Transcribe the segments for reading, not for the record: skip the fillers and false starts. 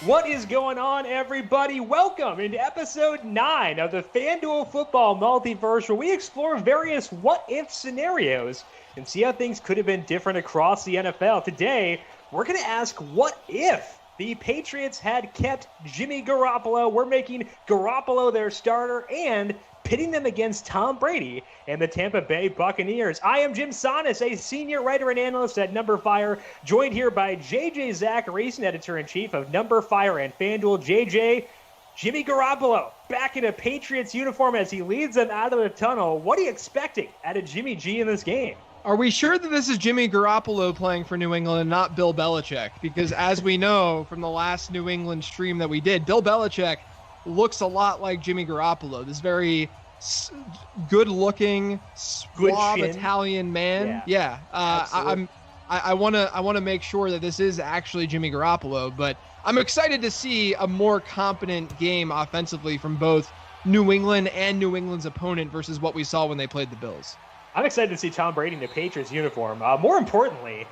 What is going on, everybody? Welcome into episode 9 of the FanDuel Football Multiverse, where we explore various what-if scenarios and see how things could have been different across the NFL. Today, we're going to ask, what if the Patriots had kept Jimmy Garoppolo? We're making Garropolo their starter and pitting them against Tom Brady and the Tampa Bay Buccaneers. I am Jim Sonis, a senior writer and analyst at numberFire, joined here by JJ Zachariason, editor-in-chief of numberFire and FanDuel. JJ, Jimmy Garoppolo back in a Patriots uniform as he leads them out of the tunnel. What are you expecting out of Jimmy G in this game? Are we sure that this is Jimmy Garoppolo playing for New England and not Bill Belichick? Because as we know from the last New England stream that we did, Bill Belichick looks a lot like Jimmy Garoppolo, this very good-looking, suave Italian man. Yeah. I want to make sure that this is actually Jimmy Garoppolo, but I'm excited to see a more competent game offensively from both New England and New England's opponent versus what we saw when they played the Bills. I'm excited to see Tom Brady in the Patriots uniform. More importantly,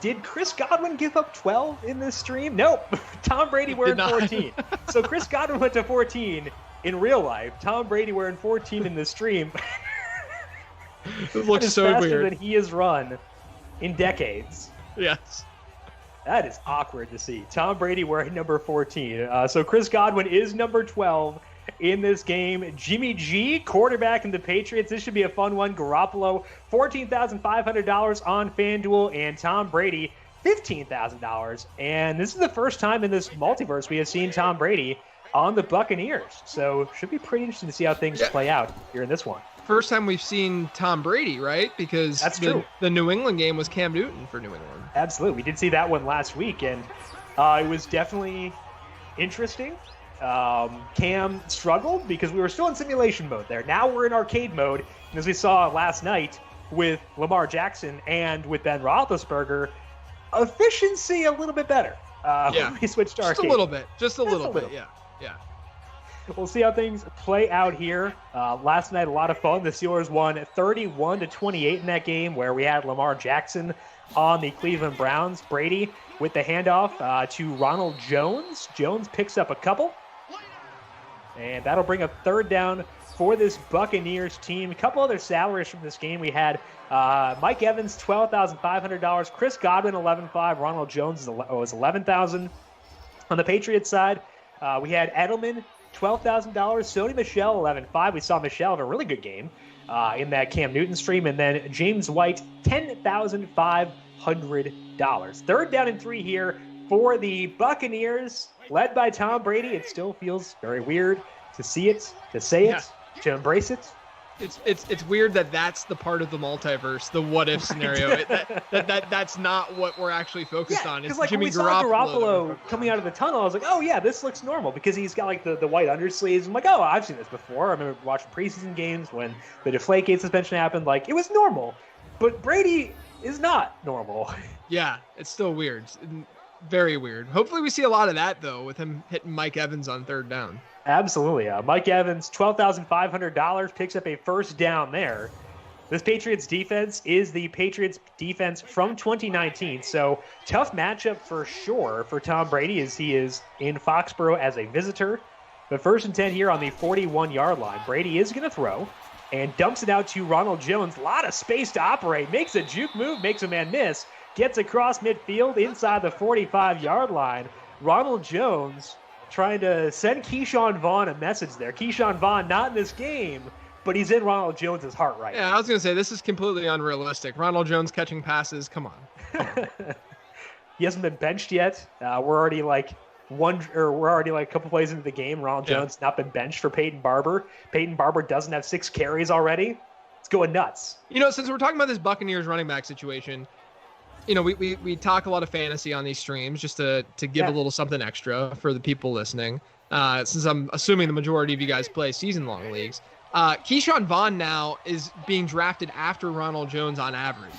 did Chris Godwin give up 12 in this stream? Nope. Tom Brady wearing 14. So Chris Godwin went to 14 in real life. Tom Brady wearing 14 in the stream. It looks so faster weird than he has run in decades. Yes. That is awkward to see. Tom Brady wearing number 14. So Chris Godwin is number 12 in this game. Jimmy G, quarterback in the Patriots. This should be a fun one. Garropolo, $14,500 on FanDuel, and Tom Brady, $15,000. And this is the first time in this multiverse we have seen Tom Brady on the Buccaneers. So should be pretty interesting to see how things play out here in this one. First time we've seen Tom Brady, right? Because that's true. The New England game was Cam Newton for New England. Absolutely. We did see that one last week, and it was definitely interesting. Cam struggled because we were still in simulation mode there. Now we're in arcade mode, and as we saw last night with Lamar Jackson and with Ben Roethlisberger, efficiency a little bit better. When we switched to arcade. Just a little bit. Yeah. We'll see how things play out here. Last night, a lot of fun. The Steelers won 31-28 in that game, where we had Lamar Jackson on the Cleveland Browns. Brady with the handoff to Ronald Jones. Jones picks up a couple, and that'll bring up third down for this Buccaneers team. A couple other salaries from this game. We had Mike Evans, $12,500. Chris Godwin, $11,500. Ronald Jones was $11,000. On the Patriots side, we had Edelman, $12,000. Sony Michel, $11,500. We saw Michel have a really good game in that Cam Newton stream. And then James White, $10,500. Third down and 3 here for the Buccaneers, led by Tom Brady. It still feels very weird to see it, to say it, to embrace it. It's weird that that's the part of the multiverse, the what if scenario. That's not what we're actually focused on. It's like Jimmy when we saw Garropolo coming out of the tunnel, I was like, oh yeah, this looks normal because he's got like the white undersleeves. I'm like, oh, I've seen this before. I remember watching preseason games when the Deflategate suspension happened. Like, it was normal, but Brady is not normal. Yeah, it's still weird. Very weird. Hopefully we see a lot of that though, with him hitting Mike Evans on third down. Absolutely. Mike Evans, $12,500, picks up a first down there. This Patriots defense is the Patriots defense from 2019, so tough matchup for sure for Tom Brady as he is in Foxborough as a visitor. But first and 10 here on the 41-yard line. Brady is going to throw and dumps it out to Ronald Jones. A lot of space to operate. Makes a juke move, makes a man miss. Gets across midfield inside the 45-yard line. Ronald Jones trying to send Keyshawn Vaughn a message there. Keyshawn Vaughn not in this game, but he's in Ronald Jones' heart right now. Yeah, I was going to say, this is completely unrealistic. Ronald Jones catching passes, come on. He hasn't been benched yet. We're already like a couple plays into the game. Ronald Jones not been benched for Peyton Barber. Peyton Barber doesn't have 6 carries already. It's going nuts. Since we're talking about this Buccaneers running back situation, we talk a lot of fantasy on these streams just to give a little something extra for the people listening. Since I'm assuming the majority of you guys play season-long leagues. Keyshawn Vaughn now is being drafted after Ronald Jones on average.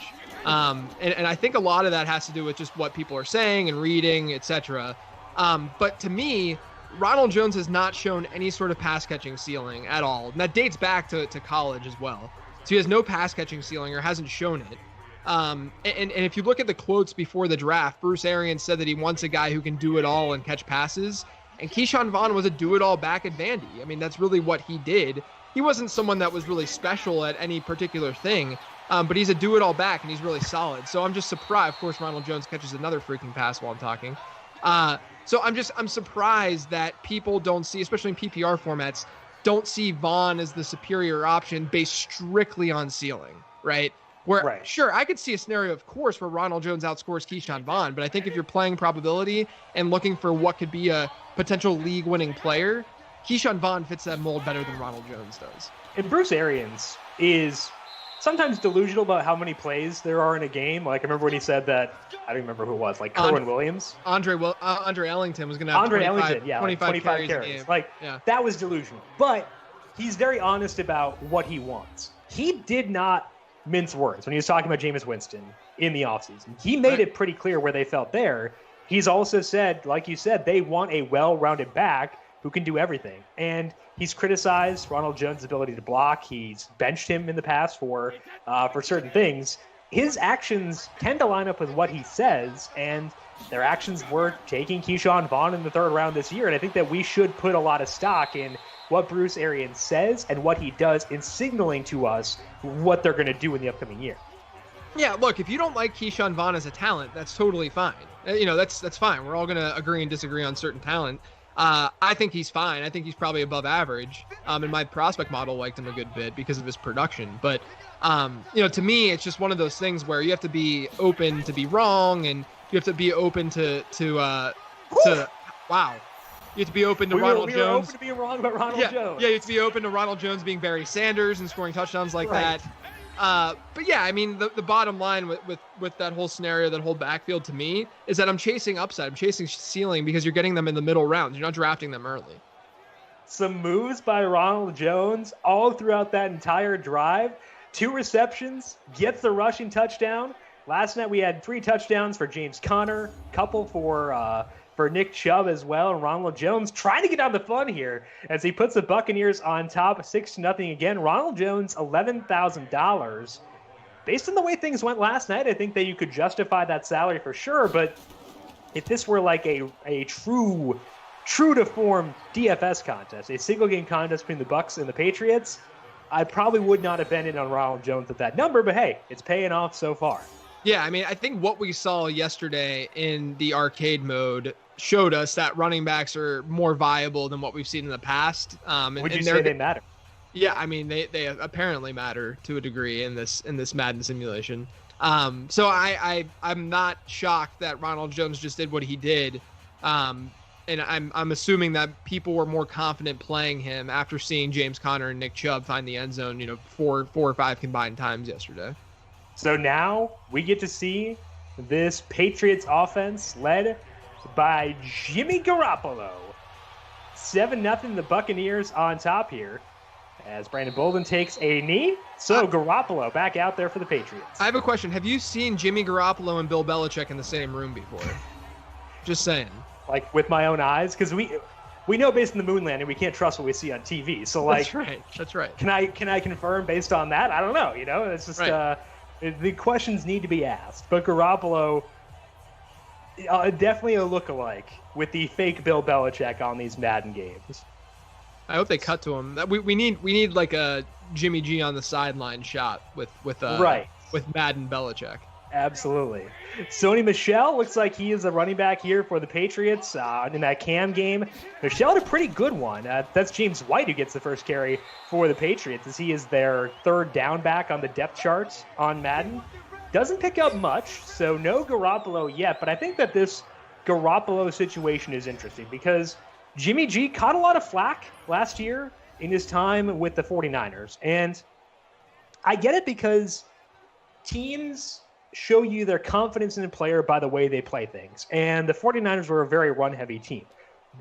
And I think a lot of that has to do with just what people are saying and reading, etc. But to me, Ronald Jones has not shown any sort of pass-catching ceiling at all. And that dates back to college as well. So he has no pass-catching ceiling or hasn't shown it. And if you look at the quotes before the draft, Bruce Arians said that he wants a guy who can do it all and catch passes. And Keyshawn Vaughn was a do-it-all back at Vandy. I mean, that's really what he did. He wasn't someone that was really special at any particular thing, but he's a do-it-all back, and he's really solid. So I'm just surprised. Of course, Ronald Jones catches another freaking pass while I'm talking. So I'm surprised that people don't see, especially in PPR formats, don't see Vaughn as the superior option based strictly on ceiling, right? Sure, I could see a scenario, of course, where Ronald Jones outscores Keyshawn Vaughn, but I think if you're playing probability and looking for what could be a potential league-winning player, Keyshawn Vaughn fits that mold better than Ronald Jones does. And Bruce Arians is sometimes delusional about how many plays there are in a game. Like, I remember when he said that, I don't remember who it was, like Kerwin Williams. Andre Ellington was going to have 25 carries. Like, that was delusional. But he's very honest about what he wants. He did not mince words when he was talking about Jameis Winston in the offseason. He made it pretty clear where they felt there. He's also said, like you said, they want a well-rounded back who can do everything. And he's criticized Ronald Jones' ability to block. He's benched him in the past for certain things. His actions tend to line up with what he says, and their actions were taking Keyshawn Vaughn in the third round this year. And I think that we should put a lot of stock in what Bruce Arians says and what he does in signaling to us what they're going to do in the upcoming year. Yeah, look, if you don't like Keyshawn Vaughn as a talent, that's totally fine. That's fine. We're all going to agree and disagree on certain talent. I think he's fine. I think he's probably above average. And my prospect model liked him a good bit because of his production. But, to me, it's just one of those things where you have to be open to be wrong, and you have to be open to wow. You have to be open to Ronald Jones. We were open to being wrong about Ronald Jones. Yeah, you have to be open to Ronald Jones being Barry Sanders and scoring touchdowns like that. But yeah, I mean, the bottom line with that whole scenario, that whole backfield to me, is that I'm chasing upside. I'm chasing ceiling because you're getting them in the middle rounds. You're not drafting them early. Some moves by Ronald Jones all throughout that entire drive. 2 receptions, gets the rushing touchdown. Last night we had 3 touchdowns for James Conner, couple for Nick Chubb as well, and Ronald Jones trying to get out the fun here as he puts the Buccaneers on top 6-0 again. Ronald Jones, $11,000. Based on the way things went last night, I think that you could justify that salary for sure, but if this were like a true to form DFS contest, a single game contest between the Bucs and the Patriots, I probably would not have been in on Ronald Jones at that number, but hey, it's paying off so far. Yeah, I mean, I think what we saw yesterday in the arcade mode showed us that running backs are more viable than what we've seen in the past. Would you say they matter? Yeah, I mean, they apparently matter to a degree in this Madden simulation. So I'm not shocked that Ronald Jones just did what he did. And I'm assuming that people were more confident playing him after seeing James Conner and Nick Chubb find the end zone, 4 or 5 combined times yesterday. So now we get to see this Patriots offense led by Jimmy Garoppolo. 7-0 the Buccaneers on top here as Brandon Bolden takes a knee. So Garoppolo back out there for the Patriots. I have a question. Have you seen Jimmy Garoppolo and Bill Belichick in the same room before? Just saying. Like with my own eyes? Because we know based on the moon landing, we can't trust what we see on TV. So like, That's right. Can I confirm based on that? I don't know. It's just right. The questions need to be asked. But Garoppolo, definitely a lookalike with the fake Bill Belichick on these Madden games. I hope they cut to him. We need like a Jimmy G on the sideline shot with Madden Belichick. Absolutely. Sony Michel looks like he is a running back here for the Patriots in that Cam game. Michel had a pretty good one. That's James White who gets the first carry for the Patriots as he is their third down back on the depth charts on Madden. Doesn't pick up much, so no Garoppolo yet, but I think that this Garoppolo situation is interesting because Jimmy G caught a lot of flack last year in his time with the 49ers, and I get it because teams show you their confidence in a player by the way they play things. And the 49ers were a very run-heavy team.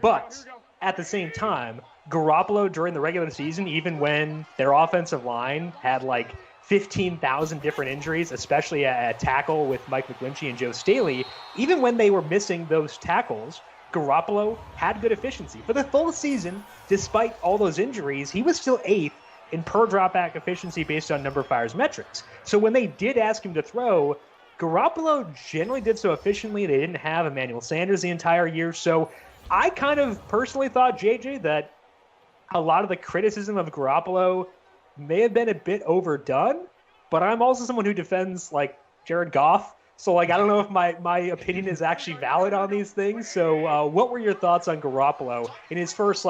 But at the same time, Garoppolo during the regular season, even when their offensive line had like 15,000 different injuries, especially at tackle with Mike McGlinchey and Joe Staley, even when they were missing those tackles, Garoppolo had good efficiency. For the full season, despite all those injuries, he was still 8th in per dropback efficiency based on numberFire's metrics. So when they did ask him to throw, Garropolo generally did so efficiently. They didn't have Emmanuel Sanders the entire year. So I kind of personally thought, JJ, that a lot of the criticism of Garropolo may have been a bit overdone, but I'm also someone who defends like Jared Goff. So I don't know if my opinion is actually valid on these things. So what were your thoughts on Garropolo in his first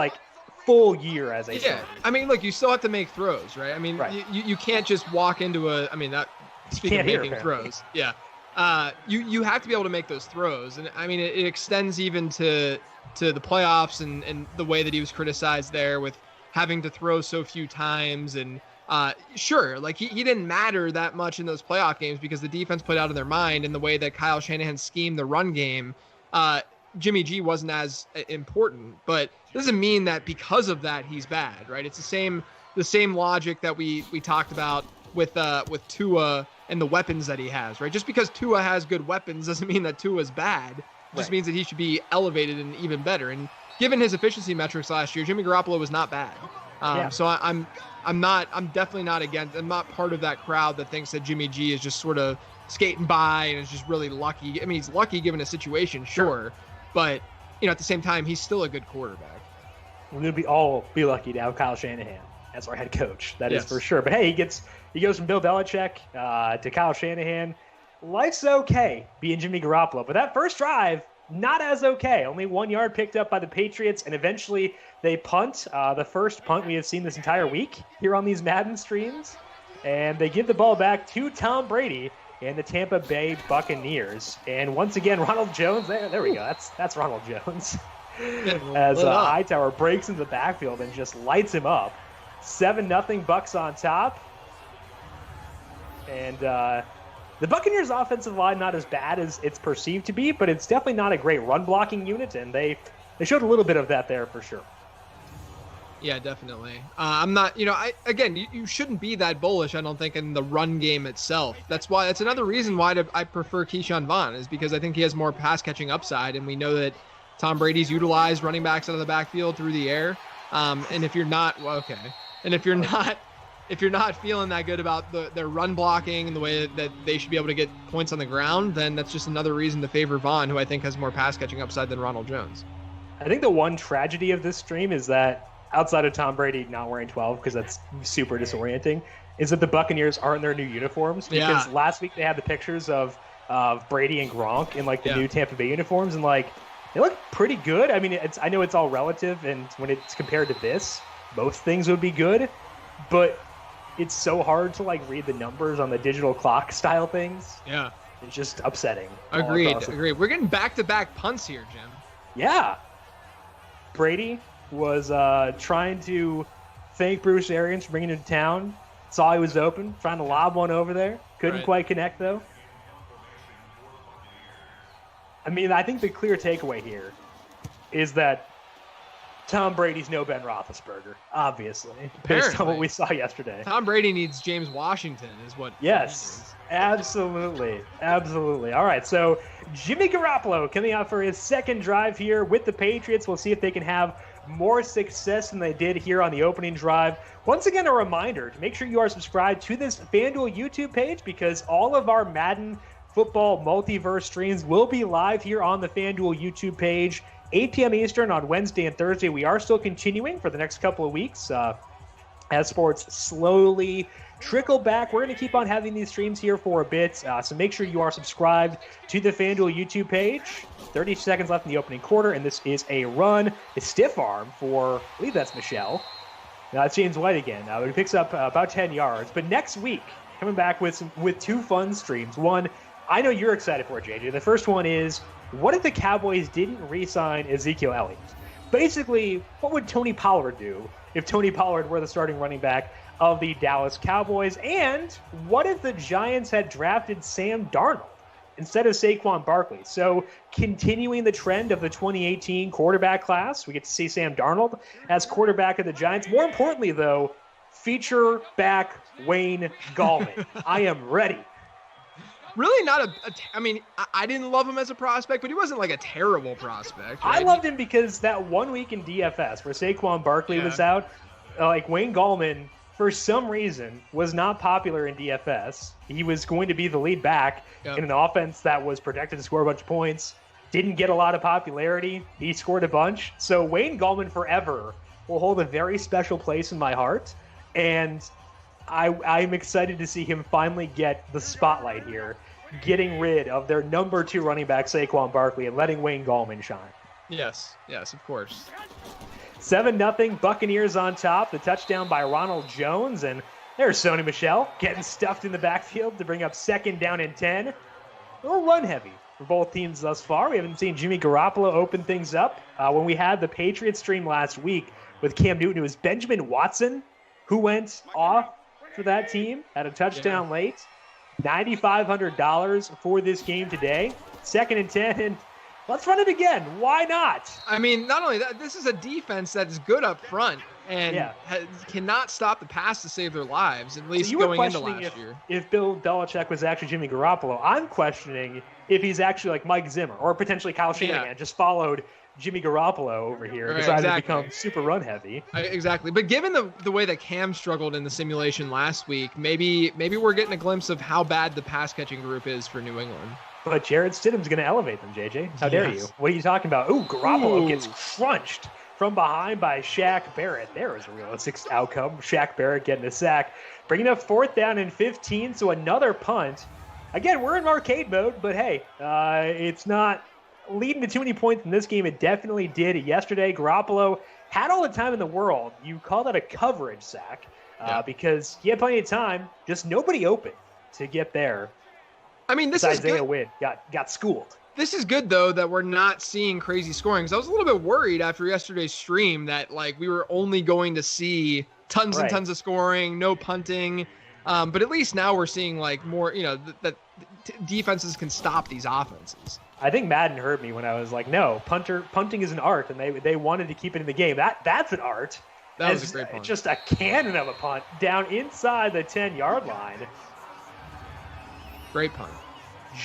full year as a starter? I mean, look, you still have to make throws, right? I mean, right. You can't just walk into speaking of making throws. Yeah. You have to be able to make those throws. And I mean, it extends even to the playoffs and the way that he was criticized there with having to throw so few times. And sure, he didn't matter that much in those playoff games because the defense played out of their mind, and the way that Kyle Shanahan schemed the run game, Jimmy G wasn't as important, but it doesn't mean that because of that he's bad, right? It's the same logic that we talked about with Tua and the weapons that he has, right? Just because Tua has good weapons doesn't mean that Tua is bad. It just means that he should be elevated and even better. And given his efficiency metrics last year, Jimmy Garoppolo was not bad. So I'm definitely not against. I'm not part of that crowd that thinks that Jimmy G is just sort of skating by and is just really lucky. I mean, he's lucky given a situation, sure. But, at the same time, he's still a good quarterback. We're going to all be lucky to have Kyle Shanahan as our head coach. That is for sure. But, hey, he goes from Bill Belichick to Kyle Shanahan. Life's okay being Jimmy Garoppolo. But that first drive, not as okay. Only 1 yard picked up by the Patriots, and eventually they punt. The first punt we have seen this entire week here on these Madden streams. And they give the ball back to Tom Brady and the Tampa Bay Buccaneers. And once again, Ronald Jones, there we go. That's Ronald Jones. As Hightower breaks into the backfield and just lights him up. 7-0 Bucks on top. And the Buccaneers' offensive line not as bad as it's perceived to be, but it's definitely not a great run-blocking unit, and they showed a little bit of that there for sure. Yeah, definitely. I'm not, you shouldn't be that bullish, I don't think, in the run game itself. That's another reason why I prefer Keyshawn Vaughn, is because I think he has more pass-catching upside, and we know that Tom Brady's utilized running backs out of the backfield through the air. And if you're not, if you're not feeling that good about their run blocking and the way that they should be able to get points on the ground, then that's just another reason to favor Vaughn, who I think has more pass-catching upside than Ronald Jones. I think the one tragedy of this stream is that, outside of Tom Brady not wearing 12, because that's super disorienting, is that the Buccaneers aren't in their new uniforms. Because last week they had the pictures of Brady and Gronk in the new Tampa Bay uniforms, and they look pretty good. I mean, I know it's all relative, and when it's compared to this, most things would be good, but it's so hard to read the numbers on the digital clock style things. Yeah. It's just upsetting. Agreed. We're getting back-to-back punts here, Jim. Yeah. Brady was trying to thank Bruce Arians for bringing him to town. Saw he was open, trying to lob one over there. Couldn't quite connect, though. I mean, I think the clear takeaway here is that Tom Brady's no Ben Roethlisberger, obviously, based on what we saw yesterday. Tom Brady needs James Washington is what. Yes, absolutely. All right, so Jimmy Garoppolo coming out for his second drive here with the Patriots. We'll see if they can have more success than they did here on the opening drive. Once again, a reminder to make sure you are subscribed to this FanDuel YouTube page, because all of our Madden Football Multiverse streams will be live here on the FanDuel YouTube page, 8 p.m. Eastern on Wednesday and Thursday. We are still continuing for the next couple of weeks as sports slowly trickle back. We're going to keep on having these streams here for a bit, so make sure you are subscribed to the FanDuel YouTube page. 30 seconds left in the opening quarter, and this is a run, a stiff arm for, I believe that's Michelle. Now it's James White again. He picks up about 10 yards. But next week, coming back with two fun streams. One, I know you're excited for it, JJ. The first one is, what if the Cowboys didn't re-sign Ezekiel Elliott? Basically, what would Tony Pollard do if Tony Pollard were the starting running back of the Dallas Cowboys? And what if the Giants had drafted Sam Darnold instead of Saquon Barkley? So continuing the trend of the 2018 quarterback class, we get to see Sam Darnold as quarterback of the Giants. More importantly, though, feature back Wayne Gallman. I am ready. Really not I mean, I didn't love him as a prospect, but he wasn't a terrible prospect. Right? I loved him because that 1 week in DFS where Saquon Barkley was out, Wayne Gallman for some reason, was not popular in DFS. He was going to be the lead back in an offense that was projected to score a bunch of points. Didn't get a lot of popularity. He scored a bunch. So Wayne Gallman forever will hold a very special place in my heart. And I'm excited to see him finally get the spotlight here, getting rid of their number 2 running back, Saquon Barkley, and letting Wayne Gallman shine. Yes, of course. 7-0, Buccaneers on top. The touchdown by Ronald Jones. And there's Sony Michel getting stuffed in the backfield to bring up 2nd down and 10. A little run heavy for both teams thus far. We haven't seen Jimmy Garoppolo open things up. When we had the Patriots stream last week with Cam Newton, it was Benjamin Watson who went off for that team, had a touchdown late. $9,500 for this game today. 2nd and 10, and let's run it again. Why not? I mean, not only that, this is a defense that's good up front and cannot stop the pass to save their lives, at least going into last year. If Bill Belichick was actually Jimmy Garoppolo, I'm questioning if he's actually like Mike Zimmer or potentially Kyle Shanahan, just followed Jimmy Garoppolo over here and decided to become super run heavy. Exactly. But given the way that Cam struggled in the simulation last week, maybe we're getting a glimpse of how bad the pass catching group is for New England. But Jarrett Stidham's going to elevate them, JJ. How dare you? What are you talking about? Ooh, Garoppolo gets crunched from behind by Shaq Barrett. There is a realistic outcome. Shaq Barrett getting a sack. Bringing up 4th down and 15, so another punt. Again, we're in arcade mode, but hey, it's not leading to too many points in this game. It definitely did yesterday. Garropolo had all the time in the world. You call that a coverage sack because he had plenty of time, just nobody open to get there. I mean, this is Isaiah Wynn got schooled. This is good, though, that we're not seeing crazy scoring. Because I was a little bit worried after yesterday's stream that, like, we were only going to see tons and tons of scoring, no punting. But at least now we're seeing, like, more, that defenses can stop these offenses. I think Madden heard me when I was like, no, punting is an art, and they wanted to keep it in the game. That's an art. That was a great punt. Just a cannon of a punt down inside the 10-yard line. Great punt.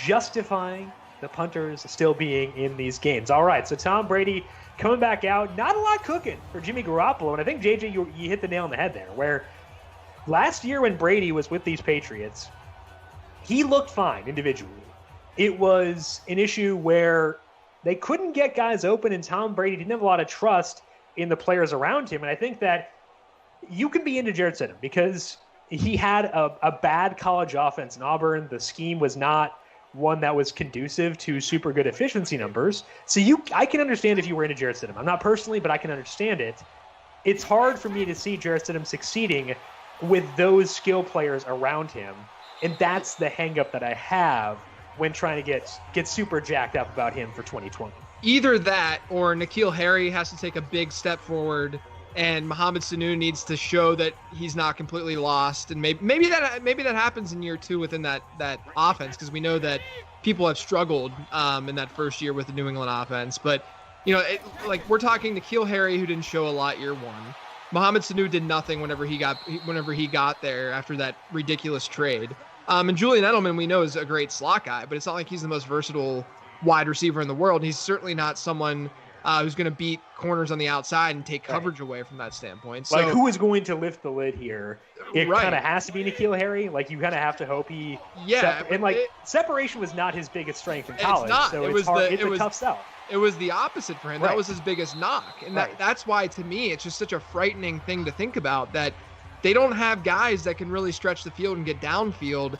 Justifying the punters still being in these games. All right, so Tom Brady coming back out. Not a lot cooking for Jimmy Garoppolo. And I think, JJ, you hit the nail on the head there, where last year when Brady was with these Patriots, he looked fine individually. It was an issue where they couldn't get guys open, and Tom Brady didn't have a lot of trust in the players around him. And I think that you can be into Jarrett Stidham because he had a bad college offense in Auburn. The scheme was not one that was conducive to super good efficiency numbers. So I can understand if you were into Jarrett Stidham. I'm not personally, but I can understand it. It's hard for me to see Jarrett Stidham succeeding with those skill players around him. And that's the hang-up that I have when trying to get super jacked up about him for 2020. Either that or N'Keal Harry has to take a big step forward and Mohamed Sanu needs to show that he's not completely lost. And maybe that happens in year 2 within that offense, because we know that people have struggled in that first year with the New England offense. But, we're talking N'Keal Harry, who didn't show a lot year 1. Mohamed Sanu did nothing whenever he got there after that ridiculous trade. And Julian Edelman, we know, is a great slot guy, but it's not like he's the most versatile wide receiver in the world. He's certainly not someone who's going to beat corners on the outside and take coverage away from that standpoint. So, who is going to lift the lid here? It kind of has to be N'Keal Harry. You kind of have to hope he. Yeah, separation was not his biggest strength in college. It's not. So it's a tough sell. It was the opposite for him. That was his biggest knock, and that's why, to me, it's just such a frightening thing to think about, that they don't have guys that can really stretch the field and get downfield.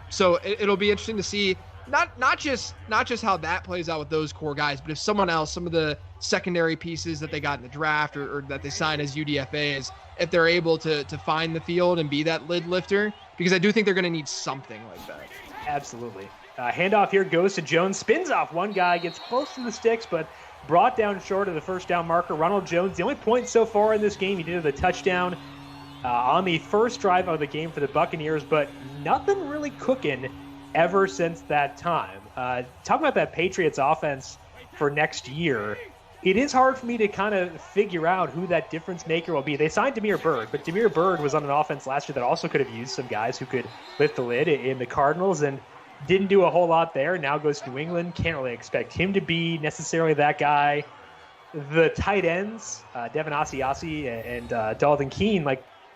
So it'll be interesting to see. Not just how that plays out with those core guys, but if someone else, some of the secondary pieces that they got in the draft or that they signed as UDFAs, if they're able to find the field and be that lid lifter, because I do think they're going to need something like that. Absolutely. Handoff here goes to Jones, spins off one guy, gets close to the sticks, but brought down short of the first down marker. Ronald Jones, the only point so far in this game, he did the touchdown on the first drive of the game for the Buccaneers, but nothing really cooking ever since that time. Talking about that Patriots offense for next year, it is hard for me to kind of figure out who that difference maker will be. They signed Damiere Byrd, but Damiere Byrd was on an offense last year that also could have used some guys who could lift the lid in the Cardinals and didn't do a whole lot there. Now goes to New England. Can't really expect him to be necessarily that guy. The tight ends, Devin Asiasi and Dalton Keene,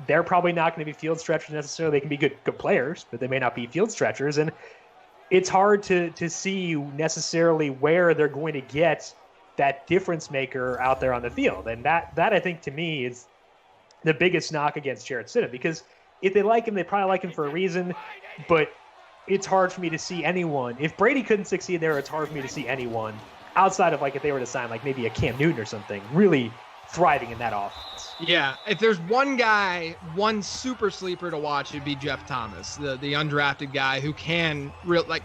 they're probably not going to be field stretchers necessarily. They can be good players, but they may not be field stretchers. And it's hard to see necessarily where they're going to get that difference maker out there on the field. And that I think, to me, is the biggest knock against Jarrett Stidham, because if they like him, they probably like him for a reason, but it's hard for me to see anyone. If Brady couldn't succeed there, it's hard for me to see anyone outside of, like, if they were to sign, like, maybe a Cam Newton or something, really thriving in that offense. Yeah, if there's one guy, one super sleeper to watch, it'd be Jeff Thomas, the undrafted guy who can,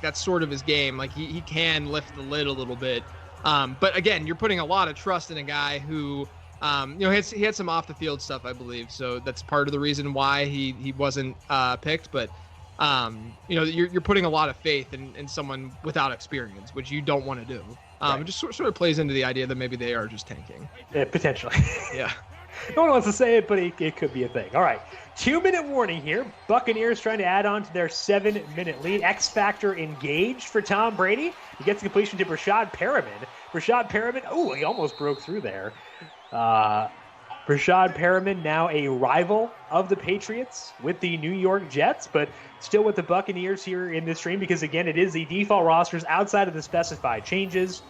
that's sort of his game. Like, he can lift the lid a little bit. But again, you're putting a lot of trust in a guy who, he had some off the field stuff, I believe. So that's part of the reason why he wasn't picked. But, you're putting a lot of faith in someone without experience, which you don't want to do. Right. It just sort of plays into the idea that maybe they are just tanking. Yeah, potentially. Yeah. No one wants to say it, but it could be a thing. All right. 2-minute warning here. Buccaneers trying to add on to their 7-minute lead. X Factor engaged for Tom Brady. He gets the completion to Brashad Perriman. He almost broke through there. Brashad Perriman, now a rival of the Patriots with the New York Jets, but still with the Buccaneers here in this stream, because, again, it is the default rosters outside of the specified changes,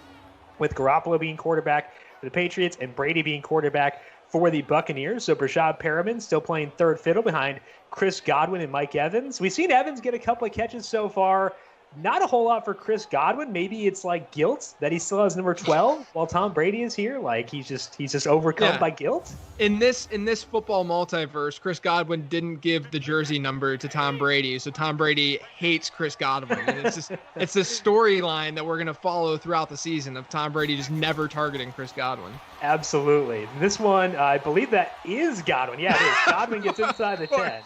with Garropolo being quarterback for the Patriots and Brady being quarterback for the Buccaneers. So Brashad Perriman still playing third fiddle behind Chris Godwin and Mike Evans. We've seen Evans get a couple of catches so far. Not a whole lot for Chris Godwin. Maybe it's like guilt that he still has number 12 while Tom Brady is here. Like, he's just overcome by guilt. In this football multiverse, Chris Godwin didn't give the jersey number to Tom Brady, so Tom Brady hates Chris Godwin. And it's this storyline that we're gonna follow throughout the season of Tom Brady just never targeting Chris Godwin. Absolutely. This one, I believe that is Godwin. Yeah, it is. Godwin gets inside the 10.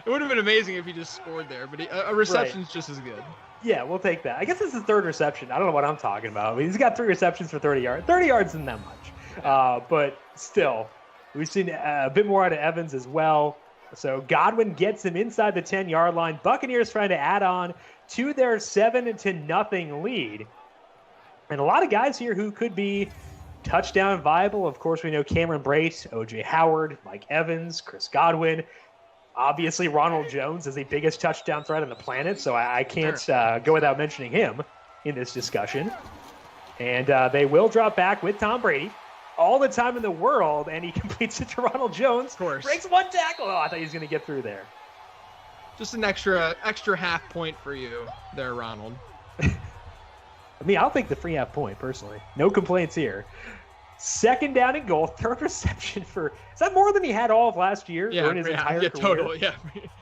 It would have been amazing if he just scored there, but a reception's just as good. Yeah, we'll take that. I guess this is his third reception. I don't know what I'm talking about. I mean, he's got 3 receptions for 30 yards. 30 yards isn't that much. But still, we've seen a bit more out of Evans as well. So Godwin gets him inside the 10-yard line. Buccaneers trying to add on to their 7-0 lead. And a lot of guys here who could be touchdown viable. Of course, we know Cameron Brate, O.J. Howard, Mike Evans, Chris Godwin. Obviously, Ronald Jones is the biggest touchdown threat on the planet, so I can't go without mentioning him in this discussion. And they will drop back with Tom Brady all the time in the world, and he completes it to Ronald Jones. Of course. Breaks one tackle. Oh, I thought he was going to get through there. Just an extra half point for you there, Ronald. I mean, I'll take the free half point, personally. No complaints here. 2nd down and goal, 3rd reception for... Is that more than he had all of last year? Yeah, or in his entire career? Totally, yeah.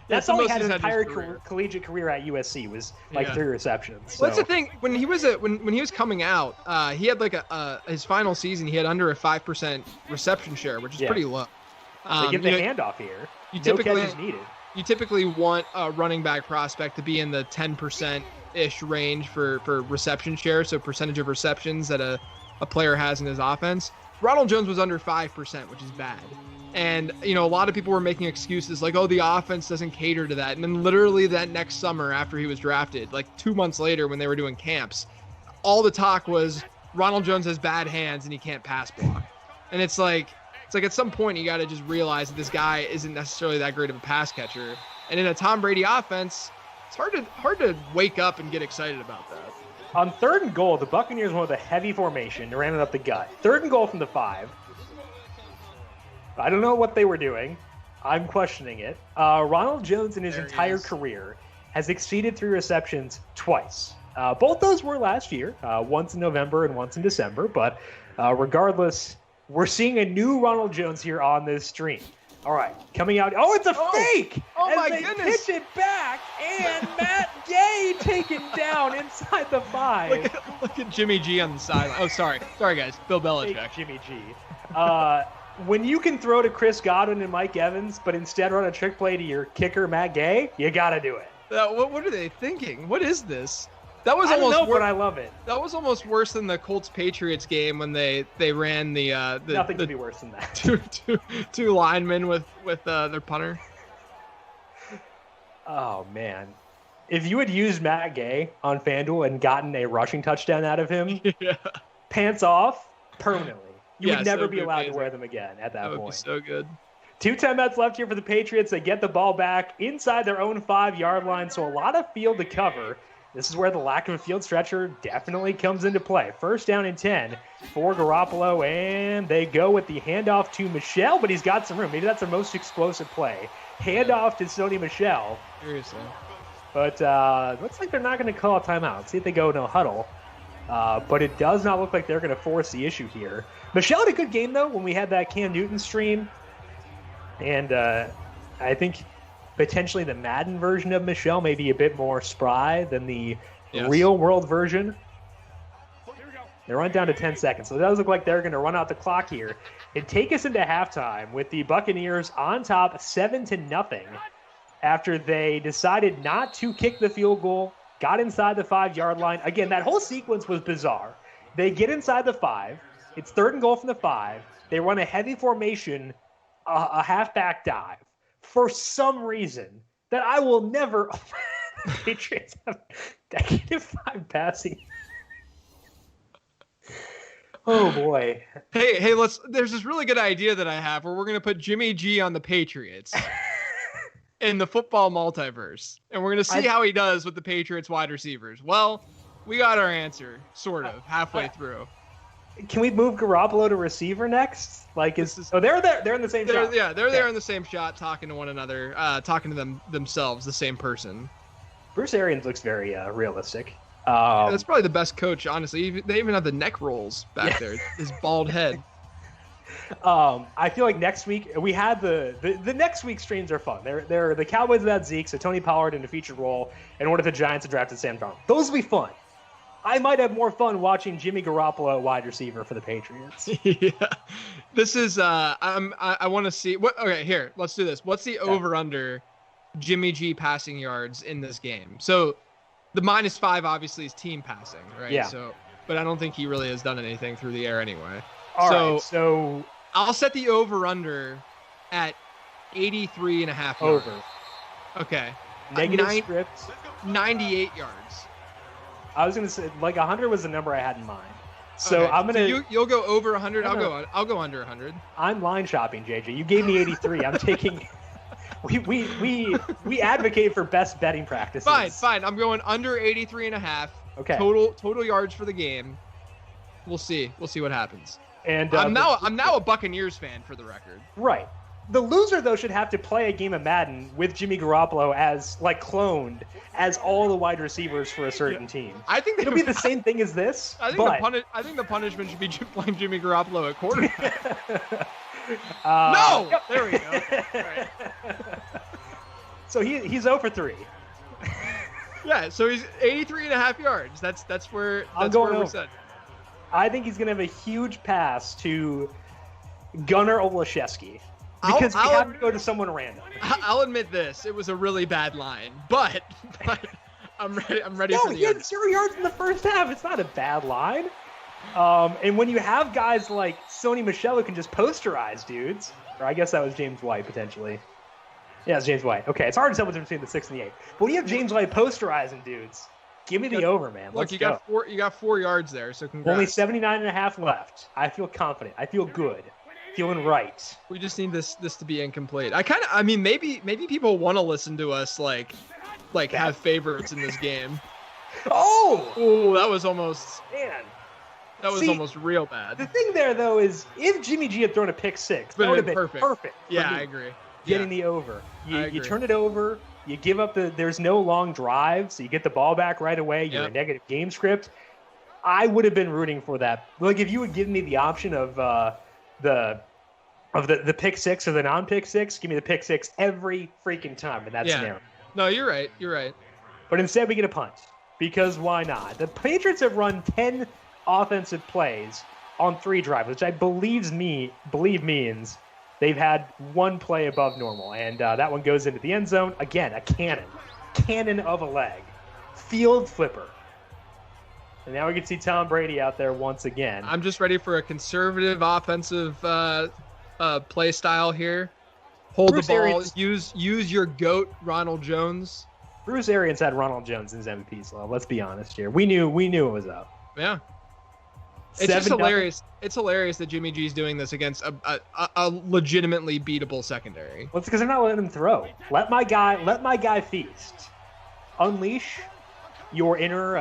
That's all he had his entire collegiate career at USC was 3 receptions. So. Well, that's the thing. When he was coming out, he had like his final season, he had under a 5% reception share, which is pretty low. They give the handoff here. No catches needed. You typically want a running back prospect to be in the 10%-ish range for reception share, so percentage of receptions that a player has in his offense. Ronald Jones was under 5%, which is bad. And, a lot of people were making excuses like, oh, the offense doesn't cater to that. And then literally that next summer after he was drafted, like 2 months later when they were doing camps, all the talk was Ronald Jones has bad hands and he can't pass block. And it's like at some point you got to just realize that this guy isn't necessarily that great of a pass catcher. And in a Tom Brady offense, it's hard to wake up and get excited about that. On 3rd and goal, the Buccaneers went with a heavy formation. They ran it up the gut. 3rd and goal from the 5. I don't know what they were doing. I'm questioning it. Ronald Jones in his entire career has exceeded 3 receptions twice. Both those were last year, once in November and once in December. But regardless, we're seeing a new Ronald Jones here on this stream. All right, coming out. Oh, it's a fake! Oh, my goodness. Pitch it back, and Matt Gay taken down inside the 5. Look at Jimmy G on the sideline. Oh, sorry, guys. Bill Belichick. Jimmy G. When you can throw to Chris Godwin and Mike Evans, but instead run a trick play to your kicker, Matt Gay, you got to do it. What are they thinking? What is this? That was I don't know, but I love it. That was almost worse than the Colts-Patriots game when they ran the nothing could be worse than that. Two linemen with their punter. Oh man, if you had used Matt Gay on FanDuel and gotten a rushing touchdown out of him, pants off permanently. You would never be allowed to wear them again at that point. Would be so good. 2 timeouts left here for the Patriots. They get the ball back inside their own 5-yard line, so a lot of field to cover. This is where the lack of a field stretcher definitely comes into play. 1st down and 10 for Garropolo, and they go with the handoff to Michel, but he's got some room. Maybe that's their most explosive play. Handoff to Sony Michel. Seriously. But looks like they're not going to call a timeout. Let's see if they go no huddle. But it does not look like they're going to force the issue here. Michel had a good game, though, when we had that Cam Newton stream. And I think potentially the Madden version of Michel may be a bit more spry than the real-world version. They run down to 10 seconds. So it does look like they're going to run out the clock here and take us into halftime with the Buccaneers on top 7-0 after they decided not to kick the field goal, got inside the 5-yard line. Again, that whole sequence was bizarre. They get inside the 5. It's 3rd and goal from the 5. They run a heavy formation, a halfback dive. For some reason that I will never – the Patriots have -5 passing. Oh, boy. Hey, there's this really good idea that I have where we're going to put Jimmy G on the Patriots in the football multiverse. And we're going to see how he does with the Patriots wide receivers. Well, we got our answer, sort of, halfway through. Can we move Garropolo to receiver next? They're there. They're in the same shot. Yeah, they're there in the same shot, talking to one another, talking to themselves, the same person. Bruce Arians looks very realistic. That's probably the best coach, honestly. They even have the neck rolls back there. His bald head. I feel like next week we had the next week streams are fun. They're the Cowboys without Zeke, so Tony Pollard in a featured role, and what if the Giants had drafted Sam Darnold? Those will be fun. I might have more fun watching Jimmy Garoppolo wide receiver for the Patriots. Yeah, this is I want to see what. Okay, here, let's do this. What's the over under Jimmy G passing yards in this game? So the -5 obviously is team passing, right? Yeah. So, but I don't think he really has done anything through the air anyway. All right, so I'll set the over under at 83.5 yards. Over. Okay. Negative script. 98 yards. I was gonna say 100 was the number I had in mind. So okay, I'm gonna. So you'll go over 100. I'll go under 100. I'm line shopping, JJ. You gave me 83. I'm taking. We advocate for best betting practices. Fine. I'm going under 83.5. Okay. Total yards for the game. We'll see what happens. And I'm now a Buccaneers fan for the record. Right. The loser though should have to play a game of Madden with Jimmy Garoppolo as cloned as all the wide receivers for a certain team. I think it'll be the same thing as this. I think the punishment should be playing Jimmy Garoppolo at quarterback. No! Yep. There we go. Right. So he's 0 for 3. Yeah, so he's 83.5 yards. That's where we're set. I think he's going to have a huge pass to Gunnar Olszewski because we have to go to someone random. I'll admit this. It was a really bad line, but I'm ready for the he had 0 yards in the first half. It's not a bad line. And when you have guys like Sony Michel who can just posterize dudes, or I guess that was James White potentially. Yeah, it's James White. Okay, it's hard to tell between the 6 and the 8. But when you have James White posterizing dudes, give me the over, man. Look, you got 4 yards there, so congrats. Only 79.5 left. I feel confident. I feel good. Feeling right. We just need this to be incomplete. Maybe people want to listen to us like have favorites in this game. Oh, that was almost almost real bad. The thing there though is if Jimmy G had thrown a pick 6, that would have been perfect. Yeah, I agree. Getting the over. You turn it over, you give up there's no long drive, so you get the ball back right away, you're a negative game script. I would have been rooting for that. Like if you would give me the option of the pick 6 or the non-pick 6, give me the pick 6 every freaking time in that scenario. No, you're right. But instead we get a punt. Because why not? The Patriots have run 10 offensive plays on 3 drives, which I believe means they've had 1 play above normal. And that one goes into the end zone. Again, a cannon of a leg. Field flipper. And now we can see Tom Brady out there once again. I'm just ready for a conservative offensive play style here. Hold the ball. Arians, use your GOAT, Ronald Jones. Bruce Arians had Ronald Jones in his MVP slot. Let's be honest here. We knew it was up. Yeah. It's just hilarious. It's hilarious that Jimmy G's doing this against a legitimately beatable secondary. Well, it's because they're not letting him throw. Let my guy feast. Unleash your inner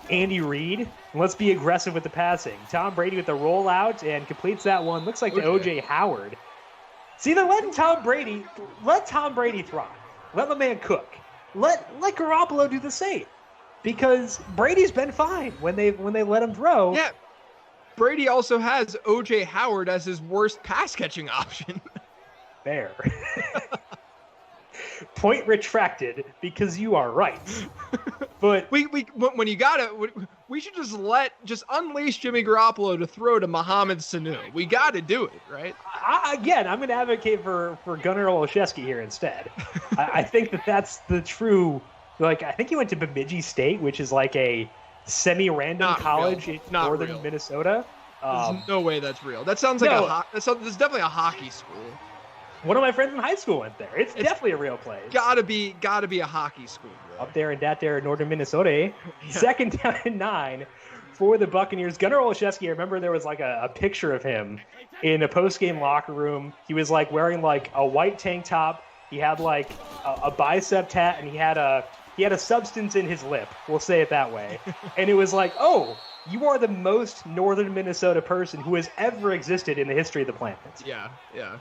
Andy Reid. And let's be aggressive with the passing. Tom Brady with the rollout and completes that one. Looks like to O.J. Howard. See, they're letting Tom Brady thrive. Let the man cook. Let Garropolo do the same. Because Brady's been fine when they let him throw. Yeah. Brady also has O.J. Howard as his worst pass-catching option. Fair. Point retracted, because you are right. But when you got it, we should just unleash Jimmy Garoppolo to throw to Mohamed Sanu. We got to do it, right? I'm going to advocate for Gunnar Olszewski here instead. I think that's the true. Like, I think he went to Bemidji State, which is like a semi-random college in northern Minnesota. There's no way that's real. That sounds like that's definitely a hockey school. One of my friends in high school went there. It's definitely a real place. Gotta be a hockey school. Bro. Up there in northern Minnesota. Eh? Yeah. Second down and 9 for the Buccaneers. Gunnar Olszewski, I remember there was like a picture of him in a post-game locker room. He was like wearing like a white tank top. He had like a bicep tat, and he had a substance in his lip. We'll say it that way. And it was like, oh, you are the most northern Minnesota person who has ever existed in the history of the planet. Yeah, yeah.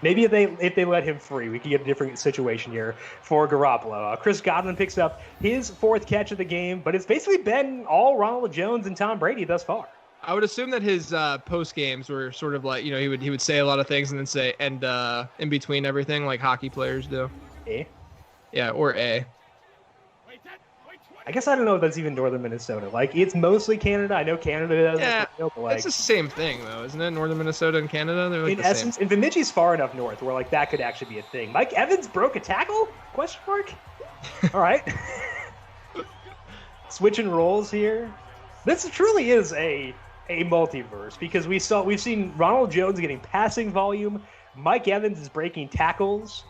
Maybe if they let him free, we could get a different situation here for Garropolo. Chris Godwin picks up his 4th catch of the game, but it's basically been all Ronald Jones and Tom Brady thus far. I would assume that his post games were sort of like, he would say a lot of things and then say in between everything like hockey players do. A? Yeah, or A. I guess I don't know if that's even northern Minnesota. Like, it's mostly Canada. I know Canada does. Yeah, but like, it's the same thing, though, isn't it? Northern Minnesota and Canada? They're like in essence, and Bemidji's far enough north where, like, that could actually be a thing. Mike Evans broke a tackle? Question mark? All right. Switching roles here. This truly is a multiverse because we've seen Ronald Jones getting passing volume. Mike Evans is breaking tackles.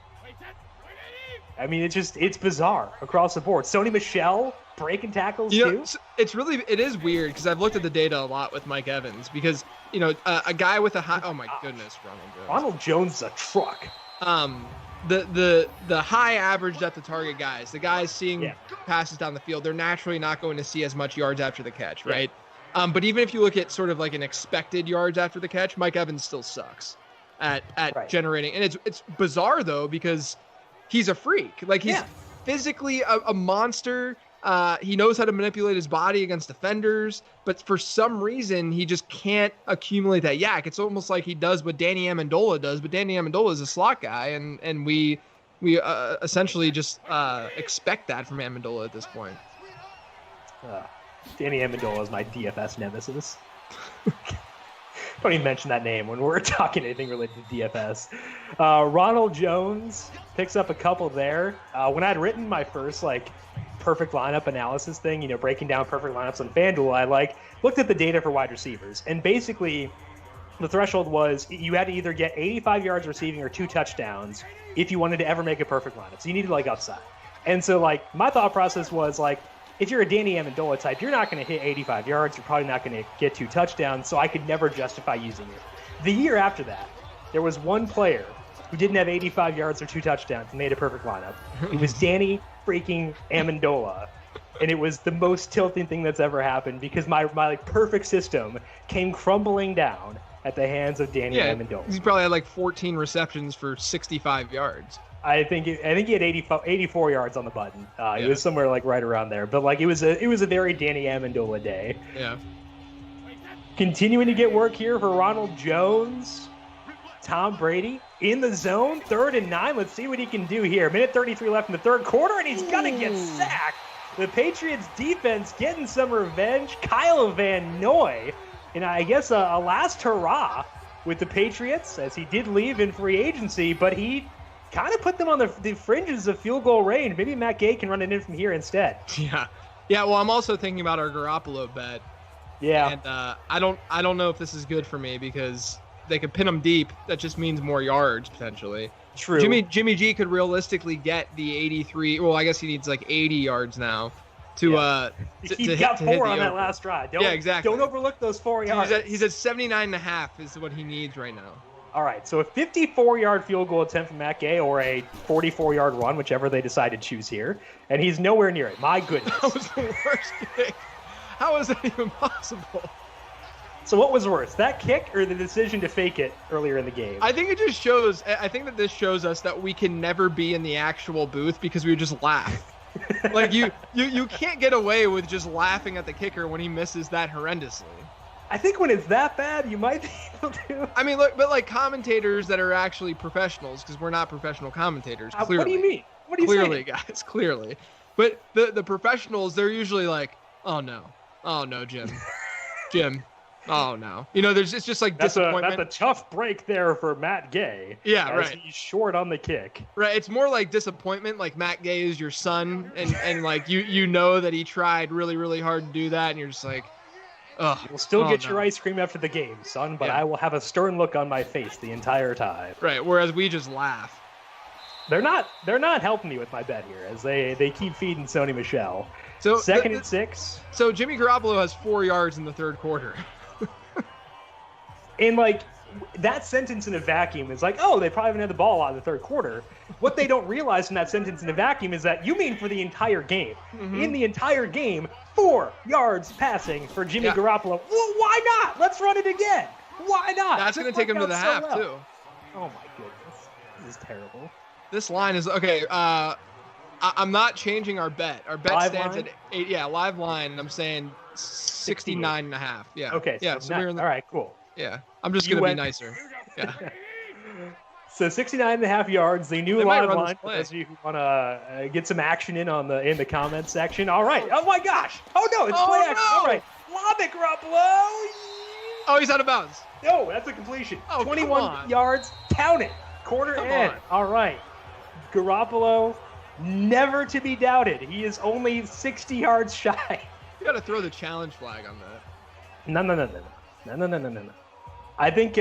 I mean, it's bizarre across the board. Sony Michel breaking tackles too. It is weird because I've looked at the data a lot with Mike Evans because a guy with a high. Oh my goodness, Ronald Jones is a truck. The high average depth of target guys, the guys seeing passes down the field, they're naturally not going to see as much yards after the catch, right? Yeah. But even if you look at sort of like an expected yards after the catch, Mike Evans still sucks at generating, and it's bizarre though because he's a freak. Like he's physically a monster. He knows how to manipulate his body against defenders, but for some reason he just can't accumulate that yak. It's almost like he does what Danny Amendola does, but Danny Amendola is a slot guy, and we essentially just expect that from Amendola at this point. Danny Amendola is my DFS nemesis. Don't even mention that name when we're talking anything related to DFS. Ronald Jones picks up a couple there. When I'd written my first perfect lineup analysis thing, breaking down perfect lineups on FanDuel, I looked at the data for wide receivers, and basically the threshold was you had to either get 85 yards receiving or 2 touchdowns if you wanted to ever make a perfect lineup. So you needed upside. And so my thought process was if you're a Danny Amendola type, you're not going to hit 85 yards. You're probably not going to get 2 touchdowns, so I could never justify using it. The year after that, there was one player who didn't have 85 yards or 2 touchdowns and made a perfect lineup. It was Danny freaking Amendola, and it was the most tilting thing that's ever happened because my perfect system came crumbling down at the hands of Danny Amendola. He probably had 14 receptions for 65 yards. I think he had 84 yards on the button. It was somewhere right around there. But it was a very Danny Amendola day. Yeah. Continuing to get work here for Ronald Jones. Tom Brady in the zone, 3rd and 9. Let's see what he can do here. Minute 33 left in the third quarter, and he's gonna get sacked. The Patriots defense getting some revenge. Kyle Van Noy, and I guess a last hurrah with the Patriots as he did leave in free agency, but he kind of put them on the fringes of field goal range. Maybe Matt Gay can run it in from here instead. Yeah. Well, I'm also thinking about our Garropolo bet. Yeah. And I don't know if this is good for me because they could pin him deep. That just means more yards potentially. True. Jimmy G could realistically get the 83. Well, I guess he needs 80 yards now. to he got 4 on that last drive. Exactly. Don't overlook those 4 yards. He's at 79.5 is what he needs right now. All right, so a 54-yard field goal attempt from Matt Gay or a 44-yard run, whichever they decide to choose here, and he's nowhere near it. My goodness. That was the worst kick. How is that even possible? So what was worse, that kick or the decision to fake it earlier in the game? I think that this shows us that we can never be in the actual booth because we would just laugh. Like you can't get away with just laughing at the kicker when he misses that horrendously. I think when it's that bad, you might be able to. I mean, look, but like commentators that are actually professionals, because we're not professional commentators. Clearly. What do you mean? What are you clearly, saying? Guys, clearly. But the professionals, they're usually like, oh no, Jim, oh no. You know, it's just like disappointment. That's a tough break there for Matt Gay. Yeah, right. He's short on the kick. Right. It's more like disappointment. Like Matt Gay is your son, and like you know that he tried really, really hard to do that, and you're just like. You'll still get your ice cream after the game, son, but I will have a stern look on my face the entire time. Right, whereas we just laugh. They're not helping me with my bet here, as they keep feeding Sony Michel. So second and 6. So Jimmy Garoppolo has 4 yards in the third quarter. And like that sentence in a vacuum is like, oh, they probably haven't had the ball a lot in the third quarter. What they don't realize in that sentence in a vacuum is that you mean for the entire game. Mm-hmm. In the entire game, 4 yards passing for Jimmy Garoppolo. Well, why not? Let's run it again. Why not? That's going to take him to the half, too. Oh, my goodness. This is terrible. This line is, okay, I'm not changing our bet. Our bet live stands line? at 8, live line, and I'm saying 69.5. Yeah. Okay. Yeah, so we're in the, all right, cool. Yeah. I'm just going to be nicer. Yeah. So 69.5 yards, the new live line for those of you who want to get some action in the comments section. All right. Oh, my gosh. Oh, no. It's play action. All right. Lob it, Garropolo. Oh, he's out of bounds. No, that's a completion. Oh, 21 yards. Count it. Quarter in. All right. Garoppolo, never to be doubted. He is only 60 yards shy. You got to throw the challenge flag on that. No. I think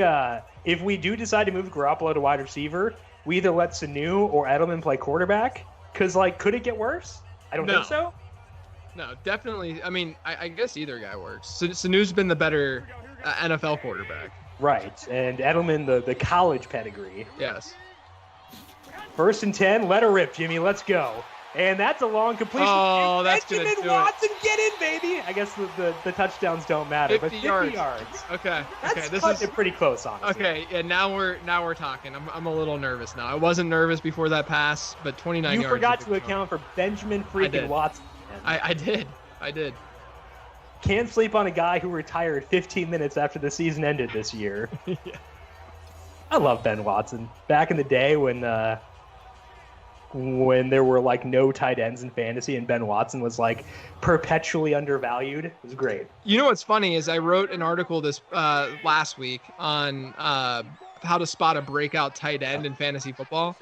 if we do decide to move Garropolo to wide receiver, we either let Sanu or Edelman play quarterback. Because, like, could it get worse? I don't think so. No, definitely. I mean, I guess either guy works. Sanu's been the better NFL quarterback. Right, and Edelman, the college pedigree. Yes. 1st and 10, let her rip, Jimmy. Let's go. And that's a long completion. Oh, that's going to do it. Benjamin Watson, get in, baby. I guess the touchdowns don't matter, 50 but 50 yards. Okay. This is pretty close, honestly. Okay, yeah, now we're talking. I'm a little nervous now. I wasn't nervous before that pass, but 29 yards. You forgot to account for Benjamin freaking Watson. I did. Can't sleep on a guy who retired 15 minutes after the season ended this year. Yeah. I love Ben Watson. Back in the day when there were like no tight ends in fantasy and Ben Watson was like perpetually undervalued. It was great. You know what's funny is I wrote an article this last week on how to spot a breakout tight end in fantasy football.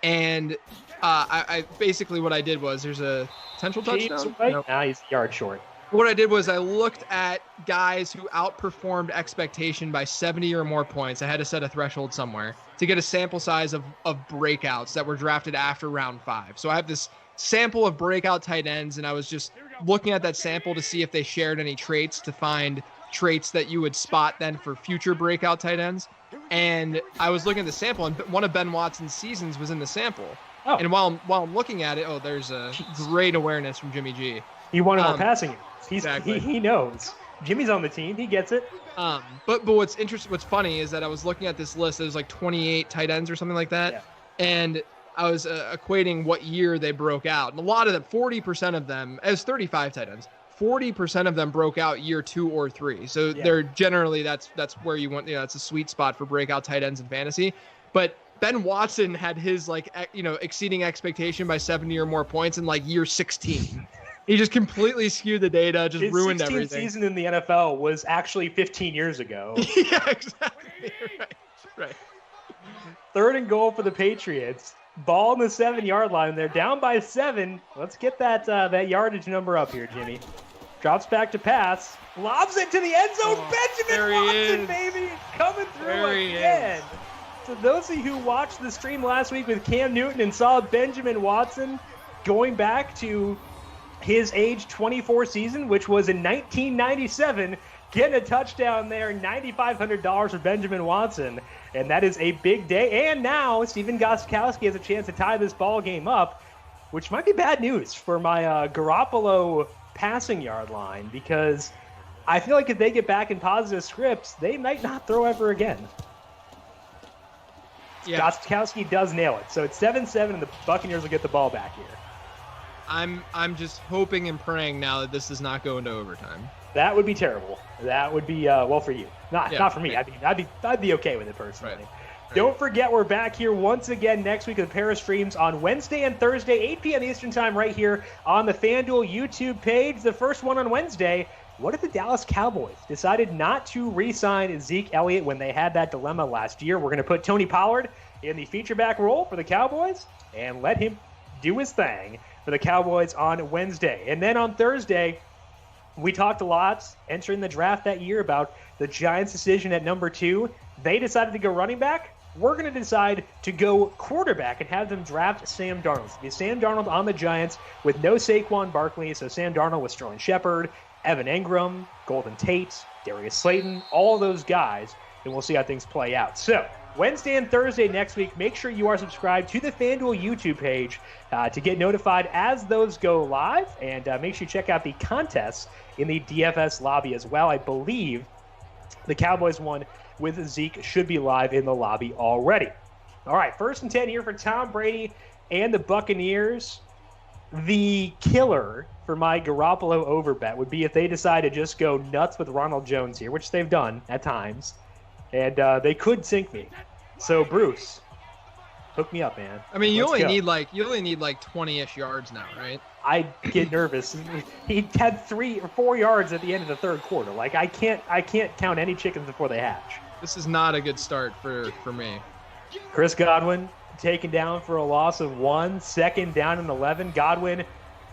And I basically what I did was there's a potential touchdown. Nope. Now he's a yard short. What I did was I looked at guys who outperformed expectation by 70 or more points. I had to set a threshold somewhere to get a sample size of breakouts that were drafted after round 5. So I have this sample of breakout tight ends, and I was just looking at that sample to see if they shared any traits, to find traits that you would spot then for future breakout tight ends. And I was looking at the sample, and one of Ben Watson's seasons was in the sample. Oh. And while I'm looking at it, there's a great awareness from Jimmy G. He wanted more passing. Exactly. He knows. Jimmy's on the team. He gets it. But what's funny is that I was looking at this list. There's like 28 tight ends or something like that. Yeah. And I was equating what year they broke out. And a lot of them, 40% of them, as 35 tight ends, 40% of them broke out year 2 or 3. So they're generally, that's where you want, it's a sweet spot for breakout tight ends in fantasy. But Ben Watson had his exceeding expectation by 70 or more points in like year 16. He just completely skewed the data, just ruined everything. His 16th season in the NFL was actually 15 years ago. Yeah, exactly. Right. 3rd and goal for the Patriots. Ball in the 7-yard line. They're down by 7. Let's get that yardage number up here, Jimmy. Drops back to pass. Lobs it to the end zone. Benjamin Watson, baby. Coming through again. So those of you who watched the stream last week with Cam Newton and saw Benjamin Watson going back to his age 24 season, which was in 1997, getting a touchdown there, $9,500 for Benjamin Watson. And that is a big day. And now Stephen Gostkowski has a chance to tie this ball game up, which might be bad news for my Garropolo passing yard line, because I feel like if they get back in positive scripts, they might not throw ever again. Yeah. Gostkowski does nail it. So it's 7-7, and the Buccaneers will get the ball back here. I'm just hoping and praying now that this does not go into overtime. That would be terrible. That would be well for you, not for me. I'd be okay with it personally. Right. Don't forget, we're back here once again next week with a pair of streams on Wednesday and Thursday, 8 p.m. Eastern time, right here on the FanDuel YouTube page. The first one on Wednesday. What if the Dallas Cowboys decided not to re-sign Zeke Elliott when they had that dilemma last year? We're going to put Tony Pollard in the feature back role for the Cowboys and let him do his thing for the Cowboys on Wednesday. And then on Thursday, we talked a lot entering the draft that year about the Giants' decision at number 2. They decided to go running back. We're going to decide to go quarterback and have them draft Sam Darnold. It'll be Sam Darnold on the Giants with no Saquon Barkley. So Sam Darnold with Sterling Shepard, Evan Engram, Golden Tate, Darius Slayton, all those guys. And we'll see how things play out. So Wednesday and Thursday next week, make sure you are subscribed to the FanDuel YouTube page to get notified as those go live. And make sure you check out the contests in the DFS lobby as well. I believe the Cowboys one with Zeke should be live in the lobby already. All right, 1st and 10 here for Tom Brady and the Buccaneers. The killer for my Garropolo over bet would be if they decide to just go nuts with Ronald Jones here, which they've done at times. And they could sink me. So, Bruce, hook me up, man. I mean, you only need like 20-ish yards now, right? I get nervous. He had 3 or 4 yards at the end of the third quarter. Like, I can't count any chickens before they hatch. This is not a good start for me. Chris Godwin taken down for a loss of 1, 2nd down and 11. Godwin,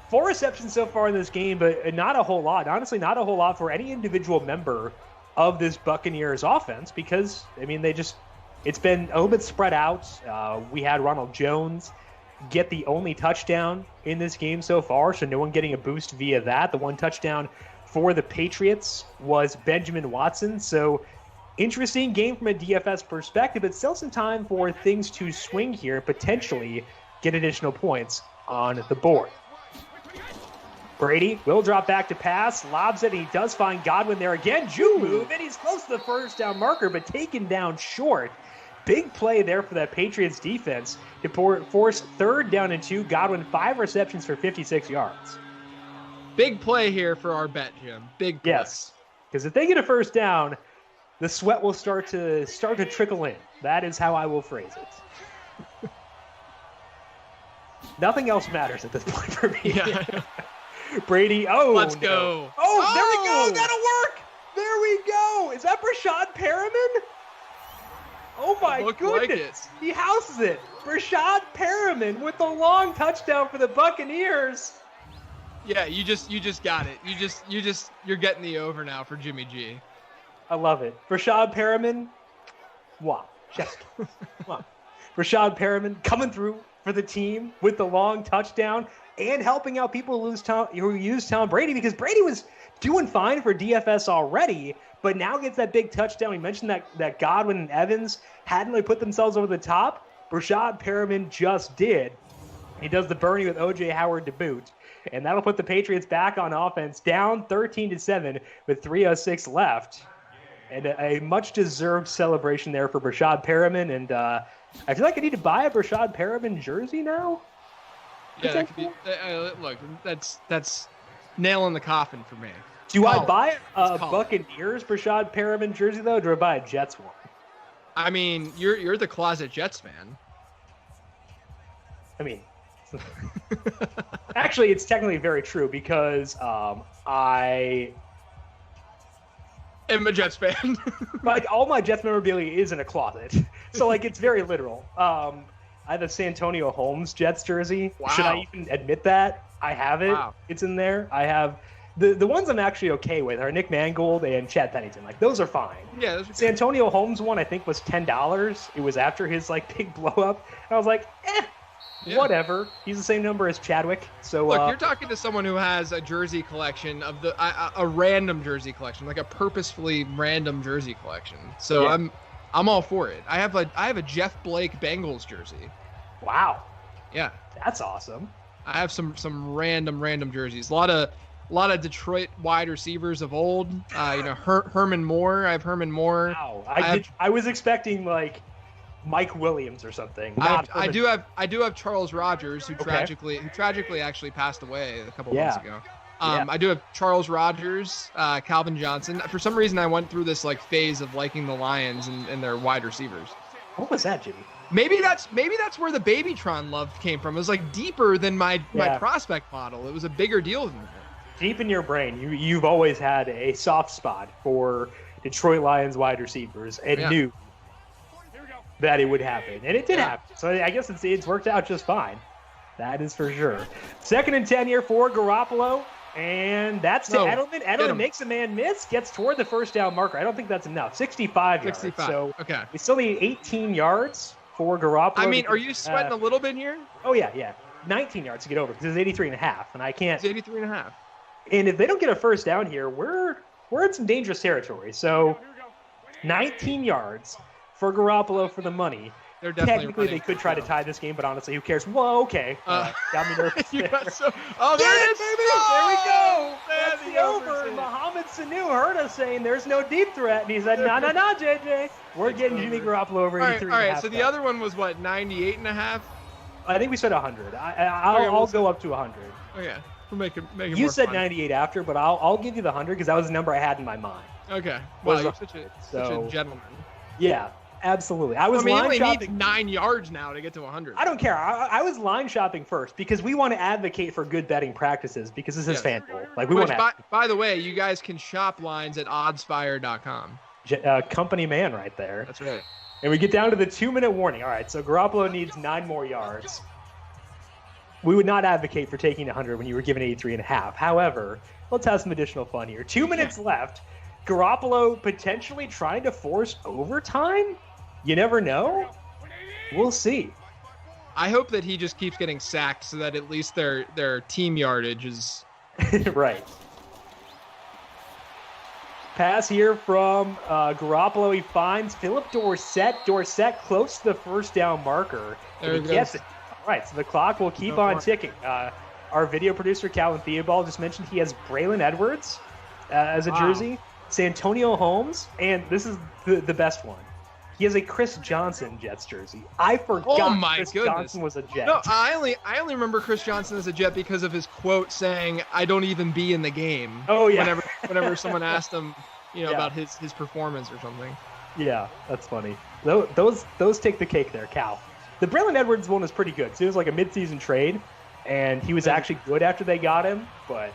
4 receptions so far in this game, but not a whole lot. Honestly, not a whole lot for any individual member of this Buccaneers offense, because, I mean, it's been a little bit spread out. We had Ronald Jones get the only touchdown in this game so far, so no one getting a boost via that. The one touchdown for the Patriots was Benjamin Watson. So interesting game from a DFS perspective, but still some time for things to swing here and potentially get additional points on the board. Brady will drop back to pass, lobs it, and he does find Godwin there again. Jew move, and he's close to the first down marker, but taken down short. Big play there for that Patriots defense to force 3rd down and 2. Godwin, 5 receptions for 56 yards. Big play here for our bet, Jim. Big play. Yes, because if they get a first down, the sweat will start to trickle in. That is how I will phrase it. Nothing else matters at this point for me. Yeah. Brady, let's go. Oh, there we go. That'll work. There we go. Is that Brashad Perriman? Oh, my goodness. Like he houses it. Brashad Perriman with the long touchdown for the Buccaneers. Yeah, you just got it. You're getting the over now for Jimmy G. I love it. Brashad Perriman. Wow. Wow. Brashad Perriman coming through for the team with the long touchdown and helping out people who use Tom Brady, because Brady was doing fine for DFS already, but now gets that big touchdown. We mentioned that Godwin and Evans hadn't really put themselves over the top. Brashad Perriman just did. He does the Bernie with O.J. Howard to boot, and that'll put the Patriots back on offense, down 13-7 with 3:06 left. And a much-deserved celebration there for Brashad Perriman, and I feel like I need to buy a Brashad Perriman jersey now. Yeah, that could be, look, that's nail in the coffin for me. Do I buy a Buccaneers Brashad Perriman jersey, though, or do I buy a Jets one? I mean, you're the closet Jets fan. I mean, actually, it's technically very true, because I am a Jets fan. Like, all my Jets memorabilia is in a closet, so like it's very literal. I have a Santonio Holmes Jets jersey. Wow. Should I even admit that? I have it. Wow. It's in there. I have the ones I'm actually okay with are Nick Mangold and Chad Pennington. Like, those are fine. Yeah, those are Santonio Holmes one I think was $10. It was after his like big blow up, and I was like, Whatever. He's the same number as Chadwick. So look, you're talking to someone who has a jersey collection of a random jersey collection, like a purposefully random jersey collection. So I'm all for it. I have a Jeff Blake Bengals jersey. Wow. Yeah. That's awesome. I have some random jerseys. A lot of Detroit wide receivers of old. Herman Moore. I have Herman Moore. Wow. I was expecting like Mike Williams or something. I do have Charles Rogers, who tragically actually passed away a couple months ago. I do have Charles Rogers, Calvin Johnson. For some reason, I went through this like phase of liking the Lions and their wide receivers. What was that, Jimmy? Maybe that's where the Babytron love came from. It was like deeper than my prospect model. It was a bigger deal than that. Deep in your brain, you've always had a soft spot for Detroit Lions wide receivers and knew that it would happen, and it did happen. So I guess it's worked out just fine. That is for sure. 2nd and 10 here for Garropolo, and that's to Edelman. Edelman makes a man miss, gets toward the first down marker. I don't think that's enough. 65 yards. So we still need 18 yards for Garropolo. I mean, are you sweating a little bit here? Oh yeah. 19 yards to get over because it's 83.5, and I can't. It's 83.5. And if they don't get a first down here, we're in some dangerous territory. So 19 yards for Garropolo for the money. They're definitely technically they could try to tie this game, but honestly, who cares? Whoa, okay. Got me nervous there. There it is, baby! There we go. That's the over. Mohamed Sanu heard us saying there's no deep threat, and he said, no, JJ. We're getting Jimmy Garoppolo over 83. All right, so the other one was what, 98.5? I think we said 100. I'll go up to 100. Oh yeah, we'll make it You more said fun. 98 after, but I'll give you the 100 because that was the number I had in my mind. Okay. Well, you're such a gentleman. Yeah. Absolutely. I mean, line he shopping. needs 9 yards now to get to 100. I don't care. I was line shopping first because we want to advocate for good betting practices because this is FanDuel. Like we want to. By the way, you guys can shop lines at oddsfire.com. Company man right there. That's right. And we get down to the 2-minute warning. All right, so Garropolo needs 9 more yards. We would not advocate for taking 100 when you were given 83.5. However, let's have some additional fun here. 2 minutes left. Garropolo potentially trying to force overtime? You never know. We'll see. I hope that he just keeps getting sacked so that at least their team yardage is right. Pass here from Garropolo. He finds Philip Dorsett. Dorsett close to the first down marker. There he gets it. All right, so the clock will keep on ticking. Our video producer, Calvin Theobald, just mentioned he has Braylon Edwards as a jersey, Santonio Holmes, and this is the best one. He has a Chris Johnson Jets jersey. I forgot Chris Johnson was a Jet. No, I only remember Chris Johnson as a Jet because of his quote saying, "I don't even be in the game." Oh yeah. Whenever someone asked him, about his performance or something. Yeah, that's funny. Those take the cake there, Cal. The Braylon Edwards one was pretty good. So it was like a midseason trade, and he was actually good after they got him. But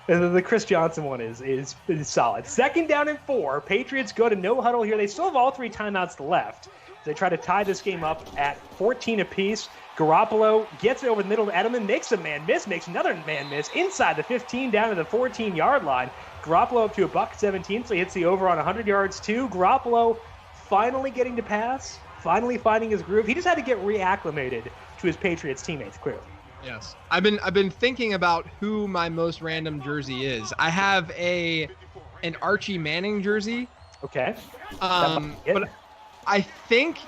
the Chris Johnson one is solid. 2nd down and 4. Patriots go to no huddle here. They still have all 3 timeouts left. They try to tie this game up at 14 apiece. Garropolo gets it over the middle to Edelman, makes a man miss, makes another man miss inside the 15 down to the 14-yard line. Garropolo up to $1.17, so he hits the over on 100 yards too. Garropolo finally getting to pass, finally finding his groove. He just had to get reacclimated to his Patriots teammates, clearly. Yes. I've been thinking about who my most random jersey is. I have an Archie Manning jersey. Okay. But I think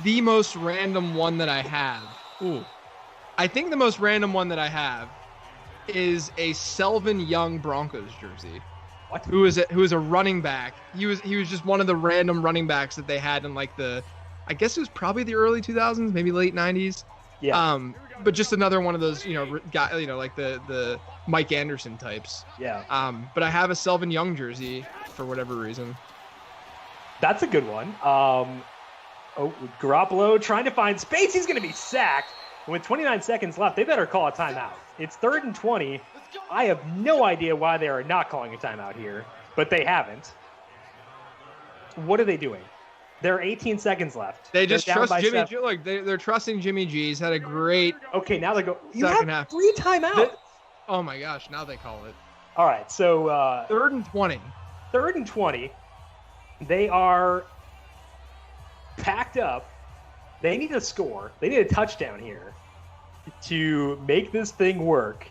the most random one that I have. Is a Selvin Young Broncos jersey. What? Who is a running back. He was just one of the random running backs that they had in like I guess it was probably the early 2000s, maybe late 90s. Yeah. But just another one of those, guy, like the Mike Anderson types. Yeah. But I have a Selvin Young jersey for whatever reason. That's a good one. Garropolo trying to find space. He's going to be sacked. And with 29 seconds left, they better call a timeout. It's 3rd and 20. I have no idea why they are not calling a timeout here, but they haven't. What are they doing? There are 18 seconds left. They just trust Jimmy G. Look, they're trusting Jimmy G. He's had a great Okay, now they go. You second have half. 3 timeouts. Oh my gosh, now they call it. All right, so 3rd and 20. 3rd and 20. They are packed up They need to score. They need a touchdown here to make this thing work.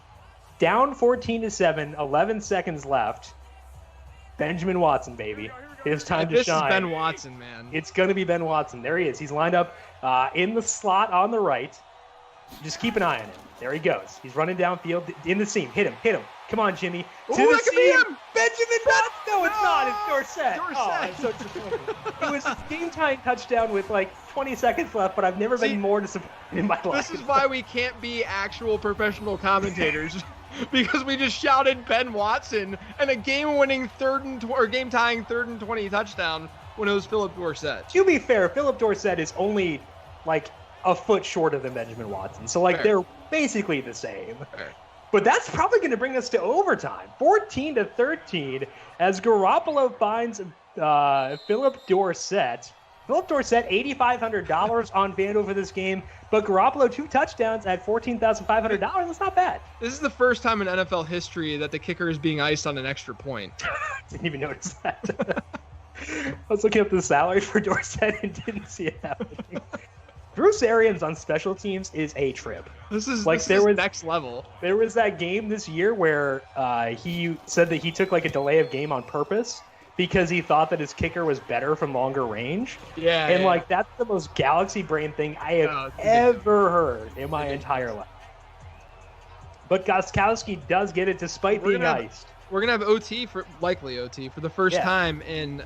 Down 14-7, 11 seconds left. Benjamin Watson, baby. It's time to shine. This is Ben Watson, man. It's going to be Ben Watson. There he is. He's lined up in the slot on the right. Just keep an eye on him. There he goes. He's running downfield in the seam. Hit him. Come on, Jimmy. To the seam. Benjamin Watson. No, it's not. It's Dorsett. Oh, I'm so disappointed. It was a game-tying touchdown with like 20 seconds left, but I've never been more disappointed in my life. This is why we can't be actual professional commentators. Because we just shouted Ben Watson and a game-winning game-tying 3rd and 20 touchdown when it was Philip Dorsett. To be fair, Philip Dorsett is only like a foot shorter than Benjamin Watson, so like they're basically the same. Fair. But that's probably going to bring us to overtime, 14-13, as Garropolo finds Philip Dorsett. Philip Dorsett, $8,500 on FanDuel for this game, but Garropolo 2 touchdowns at $14,500. That's not bad. This is the first time in NFL history that the kicker is being iced on an extra point. Didn't even notice that. I was looking up the salary for Dorsett and didn't see it happening. Bruce Arians on special teams is a trip. This is next level. There was that game this year where he said that he took like a delay of game on purpose because he thought that his kicker was better from longer range. Yeah. And like that's the most galaxy brain thing I have ever heard in my entire life. But Gostkowski does get it despite being iced. We're gonna have likely OT for the first time in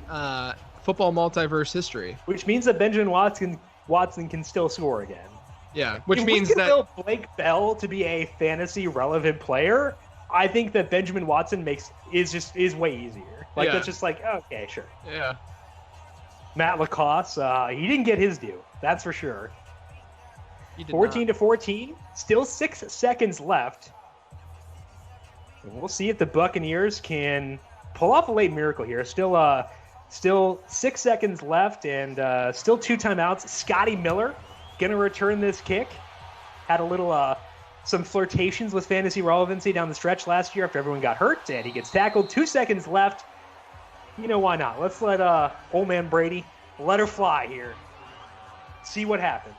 football multiverse history. Which means that Benjamin Watson can still score again. Yeah, which means that build Blake Bell to be a fantasy relevant player. I think that Benjamin Watson is way easier. Like that's just like okay, sure. Yeah. Matt Lacoste, he didn't get his due. That's for sure. 14-14, still 6 seconds left. And we'll see if the Buccaneers can pull off a late miracle here. Still 6 seconds left and still 2 timeouts. Scotty Miller going to return this kick. Had a little some flirtations with fantasy relevancy down the stretch last year after everyone got hurt, and he gets tackled. 2 seconds left. You know, why not? Let's let old man Brady let her fly here. See what happens.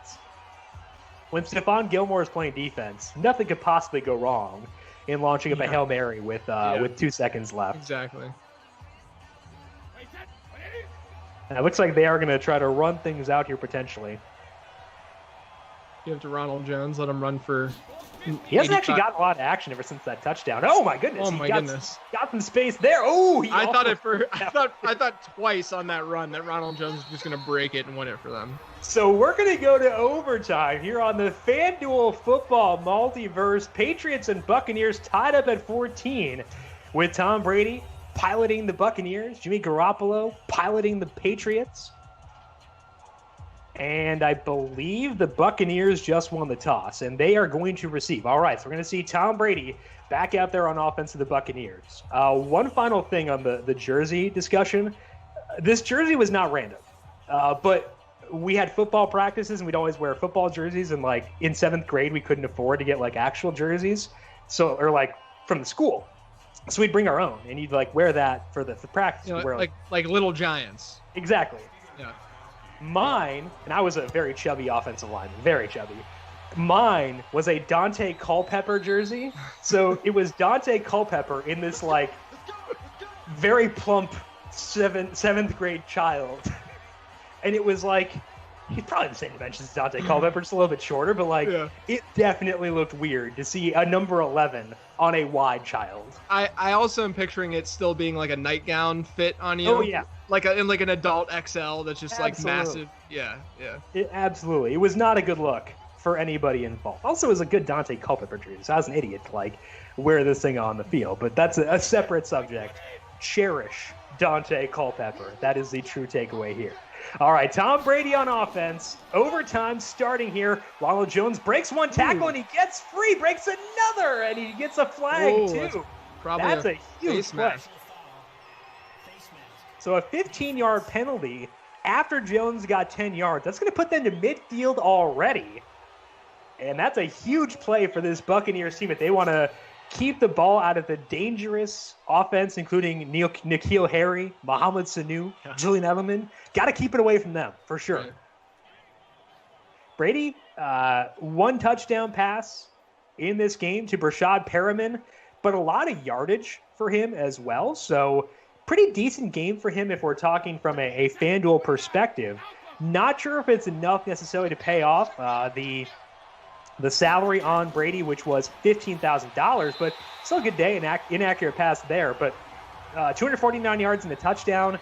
When Stephon Gilmore is playing defense, nothing could possibly go wrong in launching up a Hail Mary with 2 seconds left. Exactly. And it looks like they are going to try to run things out here potentially. Give it to Ronald Jones. Let him run for. He hasn't actually gotten a lot of action ever since that touchdown. Oh my goodness! Got some space there. Oh, I thought twice on that run that Ronald Jones was just going to break it and win it for them. So we're going to go to overtime here on the FanDuel Football Multiverse. Patriots and Buccaneers tied up at 14, with Tom Brady piloting the Buccaneers, Jimmy Garoppolo piloting the Patriots. And I believe the Buccaneers just won the toss, and they are going to receive. All right, so we're going to see Tom Brady back out there on offense of the Buccaneers. One final thing on the jersey discussion. This jersey was not random, but we had football practices, and we'd always wear football jerseys, and like in 7th grade, we couldn't afford to get like actual jerseys, or like from the school. So we'd bring our own, and you'd like wear that for practice. You know, like Little Giants. Exactly. Yeah. Mine, and I was a very chubby offensive lineman, very chubby. Mine was a Dante Culpepper jersey. So it was Dante Culpepper in this like very plump 7th grade child. And it was like, he's probably the same dimensions as Dante Culpepper, just a little bit shorter, but like it definitely looked weird to see a number 11 on a wide child. I also am picturing it still being like a nightgown fit on you. Oh yeah. Like an adult XL that's just like massive. Yeah. Absolutely. It was not a good look for anybody involved. Also, it was a good Dante Culpepper jersey, so I was an idiot to like wear this thing on the field, but that's a separate subject. Cherish Dante Culpepper. That is the true takeaway here. All right, Tom Brady on offense. Overtime starting here. Ronald Jones breaks one tackle and he gets free, breaks another, and he gets a flag too. That's a huge play. So a 15-yard penalty after Jones got 10 yards. That's going to put them to midfield already. And that's a huge play for this Buccaneers team if they want to keep the ball out of the dangerous offense, including N'Keal Harry, Mohamed Sanu, Julian Edelman. Got to keep it away from them, for sure. Right. Brady, one touchdown pass in this game to Brashad Perriman, but a lot of yardage for him as well. So pretty decent game for him if we're talking from a FanDuel perspective. Not sure if it's enough necessarily to pay off the salary on Brady, which was $15,000, but still a good day, inaccurate pass there. But 249 yards and a touchdown.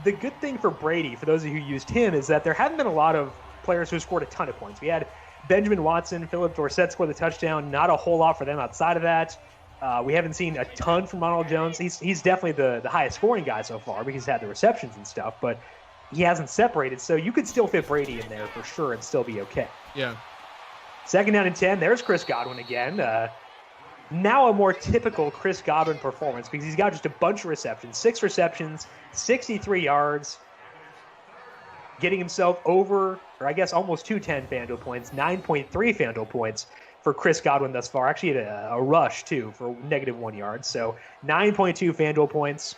The good thing for Brady, for those of you who used him, is that there haven't been a lot of players who scored a ton of points. We had Benjamin Watson, Philip Dorsett score the touchdown. Not a whole lot for them outside of that. We haven't seen a ton from Ronald Jones. He's definitely the highest scoring guy so far because he's had the receptions and stuff, but he hasn't separated. So you could still fit Brady in there for sure and still be okay. Yeah. 2nd down and 10. There's Chris Godwin again. Now a more typical Chris Godwin performance because he's got just a bunch of receptions. 6 receptions, 63 yards, getting himself over, or I guess almost 210 FanDuel points, 9.3 FanDuel points for Chris Godwin thus far. Actually, had a rush, too, for -1 yard. So 9.2 FanDuel points.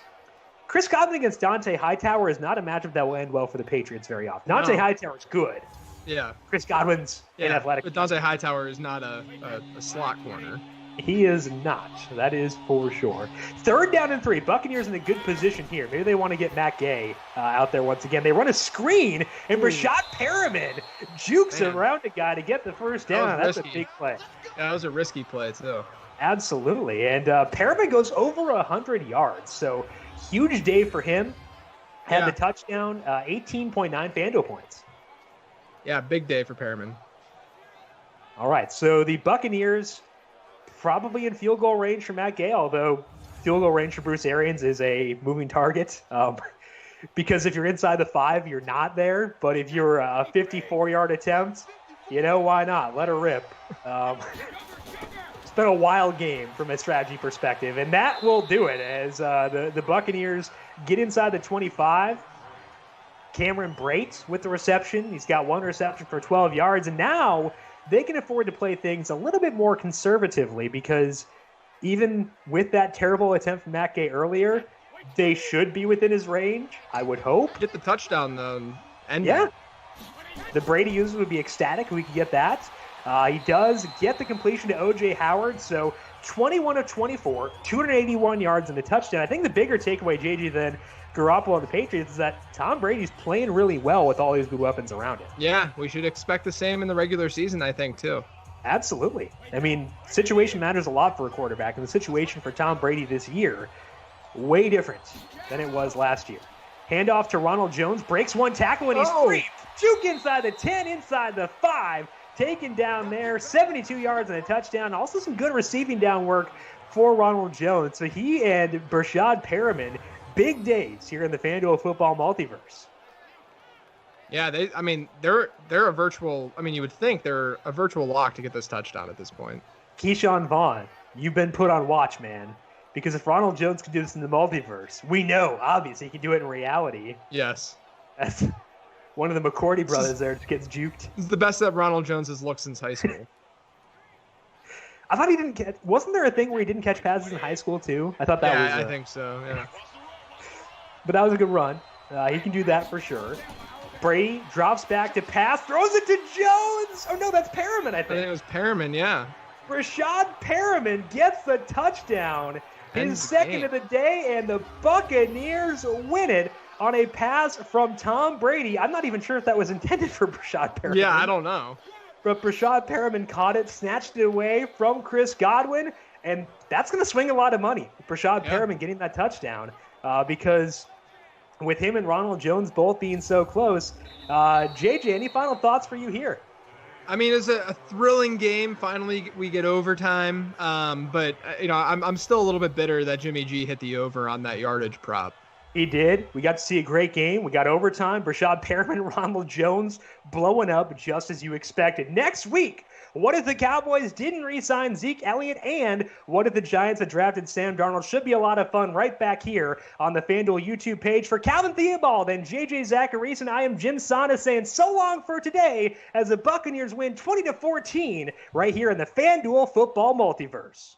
Chris Godwin against Dante Hightower is not a matchup that will end well for the Patriots very often. Dante Hightower's good. Yeah. Chris Godwin's an athletic. But Dante Hightower is not a slot corner. He is not. That is for sure. 3rd down and 3. Buccaneers in a good position here. Maybe they want to get Matt Gay out there once again. They run a screen, and Brashad Perriman jukes around a guy to get the first down. That's a big play. Yeah, that was a risky play, too. Absolutely. And Perriman goes over 100 yards. So huge day for him. Had the touchdown, 18.9 FanDuel points. Yeah, big day for Perriman. All right, so the Buccaneers probably in field goal range for Matt Gay, although field goal range for Bruce Arians is a moving target. Because if you're inside the 5, you're not there. But if you're a 54-yard attempt, why not? Let her rip. It's been a wild game from a strategy perspective, and that will do it as the Buccaneers get inside the 25. Cameron Brate with the reception. He's got 1 reception for 12 yards, and now they can afford to play things a little bit more conservatively because even with that terrible attempt from Matt Gay earlier, they should be within his range, I would hope. Get the touchdown, though. The Brady users would be ecstatic if we could get that. He does get the completion to O.J. Howard, so 21 of 24, 281 yards and a touchdown. I think the bigger takeaway, JJ, than Garropolo and the Patriots is that Tom Brady's playing really well with all these good weapons around him. Yeah, we should expect the same in the regular season, I think, too. Absolutely. I mean, situation matters a lot for a quarterback, and the situation for Tom Brady this year, way different than it was last year. Handoff to Ronald Jones, breaks 1 tackle, and he's free. Juke inside the 10, inside the 5, taken down there, 72 yards and a touchdown. Also some good receiving down work for Ronald Jones. So he and Brashad Perriman, big days here in the FanDuel Football Multiverse. Yeah, they're a virtual. I mean, you would think they're a virtual lock to get this touchdown at this point. Keyshawn Vaughn, you've been put on watch, man. Because if Ronald Jones can do this in the multiverse, we know, obviously, he can do it in reality. Yes. That's one of the McCourty brothers there just gets juked. This is the best that Ronald Jones has looked since high school. I thought he didn't catch. Wasn't there a thing where he didn't catch passes in high school, too? I thought that was. Yeah, I think so, yeah. But that was a good run. He can do that for sure. Brady drops back to pass, throws it to Jones. Oh, no, that's Perriman, I think. I think it was Perriman, yeah. Brashad Perriman gets the touchdown. His second of the day, and the Buccaneers win it on a pass from Tom Brady. I'm not even sure if that was intended for Brashad Perriman. Yeah, I don't know. But Brashad Perriman caught it, snatched it away from Chris Godwin, and that's going to swing a lot of money. Brashad Perriman getting that touchdown because with him and Ronald Jones both being so close. JJ, any final thoughts for you here? I mean, it's a thrilling game. Finally, we get overtime. But I'm still a little bit bitter that Jimmy G hit the over on that yardage prop. He did. We got to see a great game. We got overtime. Brashad Perriman, Ronald Jones blowing up just as you expected. Next week, what if the Cowboys didn't re-sign Zeke Elliott? And what if the Giants had drafted Sam Darnold? Should be a lot of fun right back here on the FanDuel YouTube page. For Calvin Theobald and JJ Zachariason, I am Jim Sana saying so long for today as the Buccaneers win 20-14 right here in the FanDuel Football Multiverse.